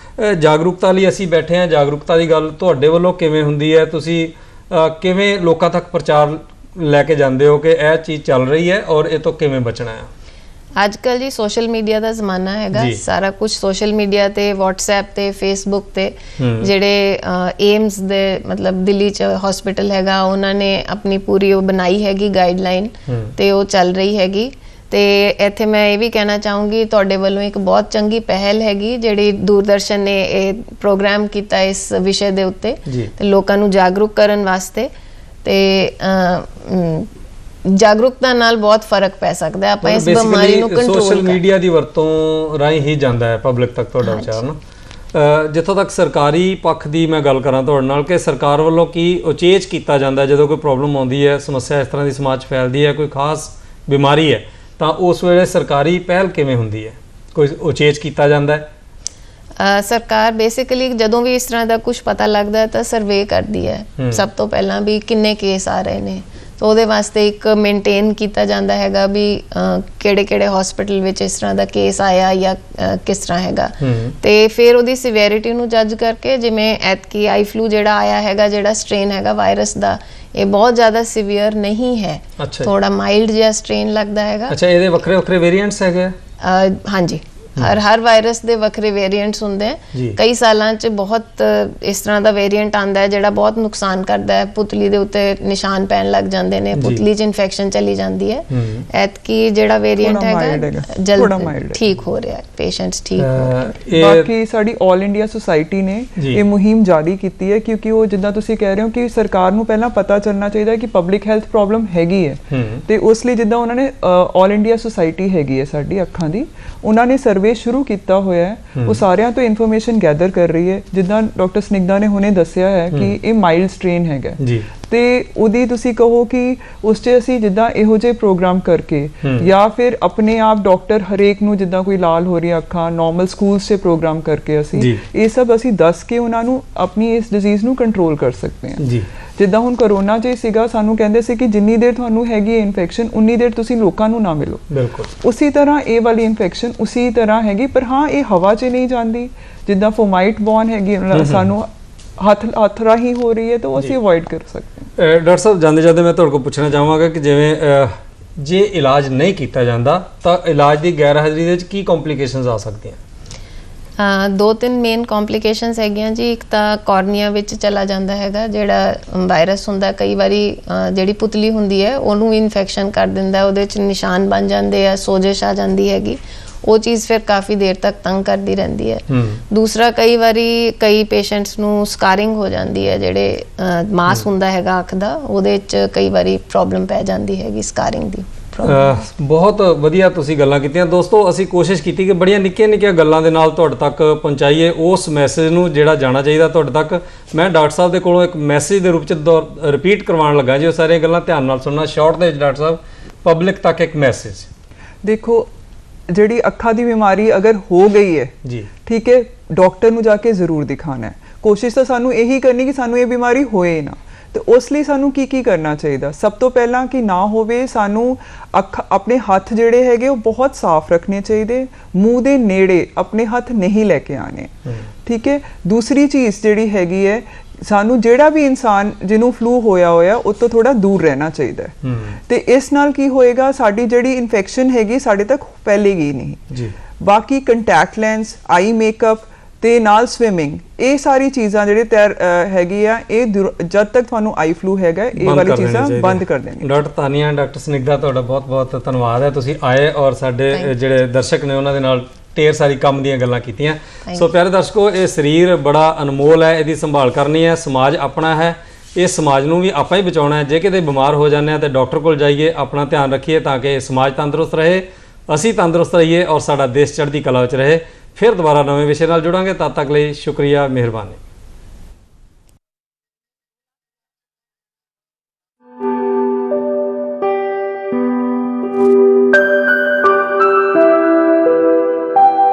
ਜਾਗਰੂਕਤਾ ਲਈ ਅਸੀਂ ਬੈਠੇ ਹਾਂ, ਜਾਗਰੂਕਤਾ ਦੀ ਗੱਲ ਤੁਹਾਡੇ ਵੱਲੋਂ ਕਿਵੇਂ ਹੁੰਦੀ ਹੈ? ਤੁਸੀਂ ਕਿਵੇਂ ਲੋਕਾਂ ਤੱਕ ਪ੍ਰਚਾਰ ਲੈ ਕੇ ਜਾਂਦੇ ਹੋ ਕਿ ਇਹ ਚੀਜ਼ ਚੱਲ ਰਹੀ ਹੈ ਔਰ ਇਹ ਤੋਂ ਕਿਵੇਂ ਬਚਣਾ ਹੈ? ਅੱਜ ਕੱਲ੍ਹ ਜੀ ਸੋਸ਼ਲ ਮੀਡੀਆ ਦਾ ਜ਼ਮਾਨਾ ਹੈਗਾ, ਸਾਰਾ ਕੁਝ ਸੋਸ਼ਲ ਮੀਡੀਆ ਤੇ, WhatsApp ਤੇ, Facebook ਤੇ, ਜਿਹੜੇ ਏਮਸ ਦੇ ਮਤਲਬ ਦਿੱਲੀ ਚ ਹਸਪੀਟਲ ਹੈਗਾ, ਉਹਨਾਂ ਨੇ ਆਪਣੀ ਪੂਰੀ ਉਹ ਬਣਾਈ ਹੈਗੀ ਗਾਈਡਲਾਈਨ ਤੇ ਉਹ ਚੱਲ ਰਹੀ ਹੈਗੀ। ਤੇ ਇੱਥੇ ਮੈਂ ਇਹ ਵੀ ਕਹਿਣਾ ਚਾਹੂੰਗੀ ਤੁਹਾਡੇ ਵੱਲੋਂ ਇੱਕ ਬਹੁਤ ਚੰਗੀ ਪਹਿਲ ਹੈਗੀ ਜਿਹੜੀ ਦੂਰਦਰਸ਼ਨ ਨੇ ਇਹ ਪ੍ਰੋਗਰਾਮ ਕੀਤਾ ਇਸ ਵਿਸ਼ੇ ਦੇ ਉੱਤੇ ਤੇ ਲੋਕਾਂ ਨੂੰ ਜਾਗਰੂਕ ਕਰਨ ਵਾਸਤੇ। ਤੇ ਜਾਗਰੂਕਤਾ ਨਾਲ ਬਹੁਤ ਫਰਕ ਪੈ ਸਕਦਾ ਹੈ, ਆਪਾਂ ਇਸ ਬਿਮਾਰੀ ਨੂੰ ਕੰਟਰੋਲ ਸੋਸ਼ਲ ਮੀਡੀਆ ਦੀ ਵਰਤੋਂ ਰਾਹੀਂ ਹੀ ਜਾਂਦਾ ਹੈ ਪਬਲਿਕ ਤੱਕ ਤੁਹਾਡਾ ਵਿਚਾਰ ਨਾ। ਜਿੱਥੋਂ ਤੱਕ ਸਰਕਾਰੀ ਪੱਖ ਦੀ ਮੈਂ ਗੱਲ ਕਰਾਂ ਤੁਹਾਡੇ ਨਾਲ ਕਿ ਸਰਕਾਰ ਵੱਲੋਂ ਕੀ ਉਚੇਚ ਕੀਤਾ ਜਾਂਦਾ ਜਦੋਂ ਕੋਈ ਪ੍ਰੋਬਲਮ ਆਉਂਦੀ ਹੈ, ਸਮੱਸਿਆ ਇਸ ਤਰ੍ਹਾਂ ਦੀ ਸਮਾਜ 'ਚ ਫੈਲਦੀ ਹੈ, ਕੋਈ ਖਾਸ ਬਿਮਾਰੀ ਹੈ, ਤਾਂ ਉਸ ਵੇਲੇ ਸਰਕਾਰੀ ਪਹਿਲ ਕਿਵੇਂ ਹੁੰਦੀ ਹੈ? ਕੋਈ ਉਚੇਚ ਕੀਤਾ ਜਾਂਦਾ ਹੈ? ਸਰਕਾਰ ਬੇਸਿਕਲੀ ਜਦੋਂ ਵੀ ਇਸ ਤਰ੍ਹਾਂ ਦਾ ਕੁਝ ਪਤਾ ਲੱਗਦਾ ਹੈ ਤਾਂ ਸਰਵੇ ਕਰਦੀ ਹੈ ਸਭ ਤੋਂ ਪਹਿਲਾਂ ਵੀ ਕਿੰਨੇ ਕੇਸ ਆ ਰਹੇ ਨੇ, ਤਾਂ ਉਹਦੇ ਵਾਸਤੇ ਇੱਕ ਮੇਨਟੇਨ ਕੀਤਾ ਜਾਂਦਾ ਹੈਗਾ ਵੀ ਕਿਹੜੇ ਹਸਪੀਟਲ ਵਿੱਚ ਇਸ ਤਰ੍ਹਾਂ ਦਾ ਕੇਸ ਆਇਆ ਜਾਂ ਕਿਸ ਤਰ੍ਹਾਂ ਹੈਗਾ। ਤੇ ਫਿਰ ਉਹਦੀ ਸਿਵੈਰਿਟੀ ਨੂੰ ਜੱਜ ਕਰਕੇ, ਜਿਵੇਂ ਐਤਕੀ ਆਈ ਫਲੂ ਜਿਹੜਾ ਆਇਆ ਹੈਗਾ, ਜਿਹੜਾ ਸਟ੍ਰੇਨ ਹੈਗਾ ਵਾਇਰਸ ਦਾ, ਇਹ ਬਹੁਤ ਜ਼ਿਆਦਾ ਸੀਵੀਅਰ ਨਹੀਂ ਹੈ, ਥੋੜਾ ਮਾਈਲਡ ਜਿਹਾ ਸਟ੍ਰੇਨ ਲੱਗਦਾ ਹੈਗਾ। ਅੱਛਾ, ਇਹਦੇ ਵੱਖਰੇ ਵੇਰੀਐਂਟਸ ਹੈਗੇ? ਹਾਂਜੀ, ਹਰ ਵਾਇਰਸ ਦੇ ਵੱਖਰੇ ਵੇਰੀਐਂਟਸ ਹੁੰਦੇ ਹੈ। ਕਈ ਸਾਲਾਂ 'ਚ ਬਹੁਤ ਇਸ ਤਰ੍ਹਾਂ ਦਾ ਵੇਰੀਐਂਟ ਆਉਂਦਾ ਹੈ ਜਿਹੜਾ ਬਹੁਤ ਨੁਕਸਾਨ ਕਰਦਾ ਹੈ, ਪੁਤਲੀ ਦੇ ਉੱਤੇ ਨਿਸ਼ਾਨ ਪੈਣ ਲੱਗ ਜਾਂਦੇ ਨੇ, ਪੁਤਲੀ 'ਚ ਇਨਫੈਕਸ਼ਨ ਚਲੀ ਜਾਂਦੀ ਹੈ। ਐਤਕੀ ਜਿਹੜਾ ਵੇਰੀਐਂਟ ਹੈਗਾ ਜਲਦੀ ਠੀਕ ਹੋ ਰਿਹਾ, ਪੇਸ਼ੈਂਟਸ ਠੀਕ ਹੋ ਰਹੇ। ਬਾਕੀ ਸਾਡੀ ਆਲ ਇੰਡੀਆ ਸੁਸਾਇਟੀ ਨੇ ਇਹ ਮੁਹਿੰਮ ਜਾਰੀ ਕੀਤੀ ਹੈ ਕਿਉਂਕਿ ਉਹ ਜਿੱਦਾਂ ਤੁਸੀਂ ਕਹਿ ਰਹੇ ਹੋ ਕਿ ਸਰਕਾਰ ਨੂੰ ਪਹਿਲਾਂ ਪਤਾ ਚੱਲਣਾ ਚਾਹੀਦਾ ਕਿ ਪਬਲਿਕ ਹੈਲਥ ਪ੍ਰੋਬਲਮ ਹੈਗੀ ਹੈ, ਤੇ ਉਸ ਲਈ ਜਿੱਦਾਂ ਉਹਨਾਂ ਨੇ ਆਲ ਇੰਡੀਆ ਸੁਸਾਇਟੀ ਹੈਗੀ ਹੈ ਸਾਡੀ ਅੱਖਾਂ ਦੀ, ਉਹਨਾਂ ਨੇ ਸਰਵੇ ਸ਼ੁਰੂ ਕੀਤਾ ਹੋਇਆ ਹੈ। ਉਹ ਸਾਰਿਆਂ ਤੋਂ ਇਨਫੋਰਮੇਸ਼ਨ ਗੈਦਰ ਕਰ ਰਹੀ ਹੈ। ਜਿੱਦਾਂ ਡਾਕਟਰ ਸਨਿਗਧਾ ਨੇ ਹੁਣੇ ਦੱਸਿਆ ਹੈ ਕਿ ਇਹ ਮਾਈਲਡ ਸਟ੍ਰੇਨ ਹੈਗਾ ਤੇ ਉਹਦੀ ਤੁਸੀਂ ਕਹੋ ਕਿ ਉਸ 'ਚ ਅਸੀਂ ਜਿੱਦਾਂ ਇਹੋ ਜਿਹੇ ਪ੍ਰੋਗਰਾਮ ਕਰਕੇ ਜਾਂ ਫਿਰ ਆਪਣੇ ਆਪ ਡਾਕਟਰ ਹਰੇਕ ਨੂੰ ਜਿੱਦਾਂ ਕੋਈ ਲਾਲ ਹੋ ਰਹੀ ਅੱਖਾਂ, ਨਾਰਮਲ ਸਕੂਲਸ 'ਚ ਪ੍ਰੋਗਰਾਮ ਕਰਕੇ ਅਸੀਂ ਇਹ ਸਭ ਅਸੀਂ ਦੱਸ ਕੇ ਉਹਨਾਂ ਨੂੰ ਆਪਣੀ ਇਸ ਡਿਜ਼ੀਜ਼ ਨੂੰ ਕੰਟਰੋਲ ਕਰ ਸਕਦੇ ਹਾਂ। ਜਿੱਦਾਂ ਹੁਣ ਕਰੋਨਾ 'ਚ ਸੀਗਾ, ਸਾਨੂੰ ਕਹਿੰਦੇ ਸੀ ਕਿ ਜਿੰਨੀ ਦੇਰ ਤੁਹਾਨੂੰ ਹੈਗੀ ਹੈ ਇਨਫੈਕਸ਼ਨ ਉਨੀ ਦੇਰ ਤੁਸੀਂ ਲੋਕਾਂ ਨੂੰ ਨਾ ਮਿਲੋ। ਉਸੇ ਤਰ੍ਹਾਂ ਇਹ ਵਾਲੀ ਇਨਫੈਕਸ਼ਨ ਉਸੇ ਤਰ੍ਹਾਂ ਹੈਗੀ, ਪਰ ਹਾਂ ਇਹ ਹਵਾ 'ਚ ਨਹੀਂ ਜਾਂਦੀ। ਜਿੱਦਾਂ ਫੋਮਾਈਟ ਬੌਰਨ ਹੈਗੀ, ਸਾਨੂੰ ਹੱਥ ਰਾਹੀਂ ਹੋ ਰਹੀ ਹੈ, ਤਾਂ ਉਹ ਅਸੀਂ ਅਵੋਇਡ ਕਰ ਸਕਦੇ ਹਾਂ। ਡਾਕਟਰ ਸਾਹਿਬ, ਜਾਂਦੇ ਮੈਂ ਤੁਹਾਡੇ ਕੋਲ ਪੁੱਛਣਾ ਚਾਹਾਂਗਾ ਕਿ ਜਿਵੇਂ ਜੇ ਇਲਾਜ ਨਹੀਂ ਕੀਤਾ ਜਾਂਦਾ ਤਾਂ ਇਲਾਜ ਦੀ ਗੈਰ ਹਾਜ਼ਰੀ ਦੇ ਵਿੱਚ ਕੀ ਕੰਪਲਿਕੇਸ਼ਨਸ ਆ ਸਕਦੀਆਂ? ਦੋ ਤਿੰਨ ਮੇਨ ਕੰਪਲਿਕੇਸ਼ਨਸ ਹੈਗੀਆਂ ਜੀ। ਇੱਕ ਤਾਂ ਕਾਰਨੀਆ ਵਿੱਚ ਚਲਾ ਜਾਂਦਾ ਹੈਗਾ, ਜਿਹੜਾ ਵਾਇਰਸ ਹੁੰਦਾ, ਕਈ ਵਾਰੀ ਜਿਹੜੀ ਪੁਤਲੀ ਹੁੰਦੀ ਹੈ ਉਹਨੂੰ ਇਨਫੈਕਸ਼ਨ ਕਰ ਦਿੰਦਾ, ਉਹਦੇ 'ਚ ਨਿਸ਼ਾਨ ਬਣ ਜਾਂਦੇ ਆ, ਸੋਜਸ਼ ਆ ਜਾਂਦੀ ਹੈਗੀ, ਉਹ ਚੀਜ਼ ਫਿਰ ਕਾਫੀ ਦੇਰ ਤੱਕ ਤੰਗ ਕਰਦੀ ਰਹਿੰਦੀ ਹੈ। ਦੂਸਰਾ, ਕਈ ਵਾਰੀ ਕਈ ਪੇਸ਼ੈਂਟਸ ਨੂੰ ਸਕਾਰਿੰਗ ਹੋ ਜਾਂਦੀ ਹੈ, ਜਿਹੜੇ ਮਾਸ ਹੁੰਦਾ ਹੈਗਾ ਅੱਖ ਦਾ, ਉਹਦੇ 'ਚ ਕਈ ਵਾਰੀ ਪ੍ਰੋਬਲਮ ਪੈ ਜਾਂਦੀ ਹੈਗੀ ਸਕਾਰਿੰਗ ਦੀ। ਬਹੁਤ ਵਧੀਆ ਤੁਸੀਂ ਗੱਲਾਂ ਕੀਤੀਆਂ ਦੋਸਤੋ। ਅਸੀਂ ਕੋਸ਼ਿਸ਼ ਕੀਤੀ ਕਿ ਬੜੀਆਂ ਨਿੱਕੀਆਂ ਗੱਲਾਂ ਦੇ ਨਾਲ ਤੁਹਾਡੇ ਤੱਕ ਪਹੁੰਚਾਈਏ ਉਸ ਮੈਸੇਜ ਨੂੰ ਜਿਹੜਾ ਜਾਣਾ ਚਾਹੀਦਾ ਤੁਹਾਡੇ ਤੱਕ। ਮੈਂ ਡਾਕਟਰ ਸਾਹਿਬ ਦੇ ਕੋਲੋਂ ਇੱਕ ਮੈਸੇਜ ਦੇ ਰੂਪ 'ਚ ਰਿਪੀਟ ਕਰਵਾਉਣ ਲੱਗਾ ਜੀ, ਉਹ ਸਾਰੀਆਂ ਗੱਲਾਂ ਧਿਆਨ ਨਾਲ ਸੁਣਨਾ। ਸ਼ਾਰਟ ਦੇ ਵਿੱਚ ਡਾਕਟਰ ਸਾਹਿਬ, ਪਬਲਿਕ ਤੱਕ ਇੱਕ ਮੈਸੇਜ। ਦੇਖੋ, ਜਿਹੜੀ ਅੱਖਾਂ ਦੀ ਬਿਮਾਰੀ ਅਗਰ ਹੋ ਗਈ ਹੈ ਜੀ, ਠੀਕ ਹੈ, ਡਾਕਟਰ ਨੂੰ ਜਾ ਕੇ ਜ਼ਰੂਰ ਦਿਖਾਣਾ ਹੈ। ਕੋਸ਼ਿਸ਼ ਤਾਂ ਸਾਨੂੰ ਇਹੀ ਕਰਨੀ ਕਿ ਸਾਨੂੰ ਇਹ ਬਿਮਾਰੀ ਹੋਏ ਨਾ। ਤੇ ਉਸ ਲਈ ਸਾਨੂੰ ਕੀ ਕਰਨਾ ਚਾਹੀਦਾ? ਸਭ ਤੋਂ ਪਹਿਲਾਂ ਕਿ ਨਾ ਹੋਵੇ, ਸਾਨੂੰ ਆਪਣੇ ਹੱਥ ਜਿਹੜੇ ਹੈਗੇ ਉਹ ਬਹੁਤ ਸਾਫ਼ ਰੱਖਣੇ ਚਾਹੀਦੇ, ਮੂੰਹ ਦੇ ਨੇੜੇ ਆਪਣੇ ਹੱਥ ਨਹੀਂ ਲੈ ਕੇ ਆਣੇ, ਠੀਕ ਹੈ। ਦੂਸਰੀ ਚੀਜ਼ ਜਿਹੜੀ ਹੈਗੀ ਹੈ, ਸਾਨੂੰ ਜਿਹੜਾ ਵੀ ਇਨਸਾਨ ਜਿਹਨੂੰ ਫਲੂ ਹੋਇਆ ਉਹ ਤੋਂ ਥੋੜਾ ਦੂਰ ਰਹਿਣਾ ਚਾਹੀਦਾ ਹੈ। ਤੇ ਇਸ ਨਾਲ ਕੀ ਹੋਏਗਾ, ਸਾਡੀ ਜਿਹੜੀ ਇਨਫੈਕਸ਼ਨ ਹੈਗੀ ਸਾਡੇ ਤੱਕ ਫੈਲੇਗੀ ਨਹੀਂ। ਬਾਕੀ ਕੰਟੈਕਟ ਲੈਂਸ, ਆਈ ਮੇਕਅਪ ਤੇ ਨਾਲ ਸਵਿਮਿੰਗ, ਇਹ ਸਾਰੀ ਚੀਜ਼ਾਂ ਜਿਹੜੇ ਹੈਗੀ ਆ, ਇਹ ਜਦ ਤੱਕ ਤੁਹਾਨੂੰ ਆਈ ਫਲੂ ਹੈਗਾ ਇਹ ਵਾਲੀ ਚੀਜ਼ਾਂ ਬੰਦ ਕਰ ਦੇਣੀ। ਡਾਕਟਰ ਤਾਨੀਆ, ਡਾਕਟਰ ਸਨਿਗਧਾ, ਤੁਹਾਡਾ ਬਹੁਤ ਧੰਨਵਾਦ ਹੈ, ਤੁਸੀਂ ਆਏ ਔਰ ਸਾਡੇ ਜਿਹੜੇ ਦਰਸ਼ਕ ਨੇ ਉਹਨਾਂ ਦੇ ਨਾਲ ਢੇਰ ਸਾਰੀ ਕੰਮ ਦੀਆਂ ਗੱਲਾਂ ਕੀਤੀਆਂ। ਸੋ ਪਿਆਰੇ ਦਰਸ਼ਕੋ, ਇਹ ਸਰੀਰ ਬੜਾ ਅਨਮੋਲ ਹੈ, ਇਹਦੀ ਸੰਭਾਲ ਕਰਨੀ ਹੈ, ਸਮਾਜ ਆਪਣਾ ਹੈ, ਇਸ ਸਮਾਜ ਨੂੰ ਵੀ ਆਪਾਂ ਹੀ ਬਚਾਉਣਾ ਹੈ। ਜੇ ਕਿਤੇ ਬਿਮਾਰ ਹੋ ਜਾਂਦੇ ਆ ਤਾਂ ਡਾਕਟਰ ਕੋਲ ਜਾਈਏ, ਆਪਣਾ ਧਿਆਨ ਰੱਖੀਏ ਤਾਂ ਕਿ ਸਮਾਜ ਤੰਦਰੁਸਤ ਰਹੇ, ਅਸੀਂ ਤੰਦਰੁਸਤ ਰਹੀਏ ਔਰ ਸਾਡਾ ਦੇਸ਼ ਚੜ੍ਹਦੀ ਕਲਾ ਵਿੱਚ ਰਹੇ। ਫਿਰ ਦੁਬਾਰਾ ਨਵੇਂ ਵਿਸ਼ੇ ਨਾਲ ਜੁੜਾਂਗੇ, ਤਦ ਤੱਕ ਲਈ ਸ਼ੁਕਰੀਆ, ਮਿਹਰਬਾਨੀ।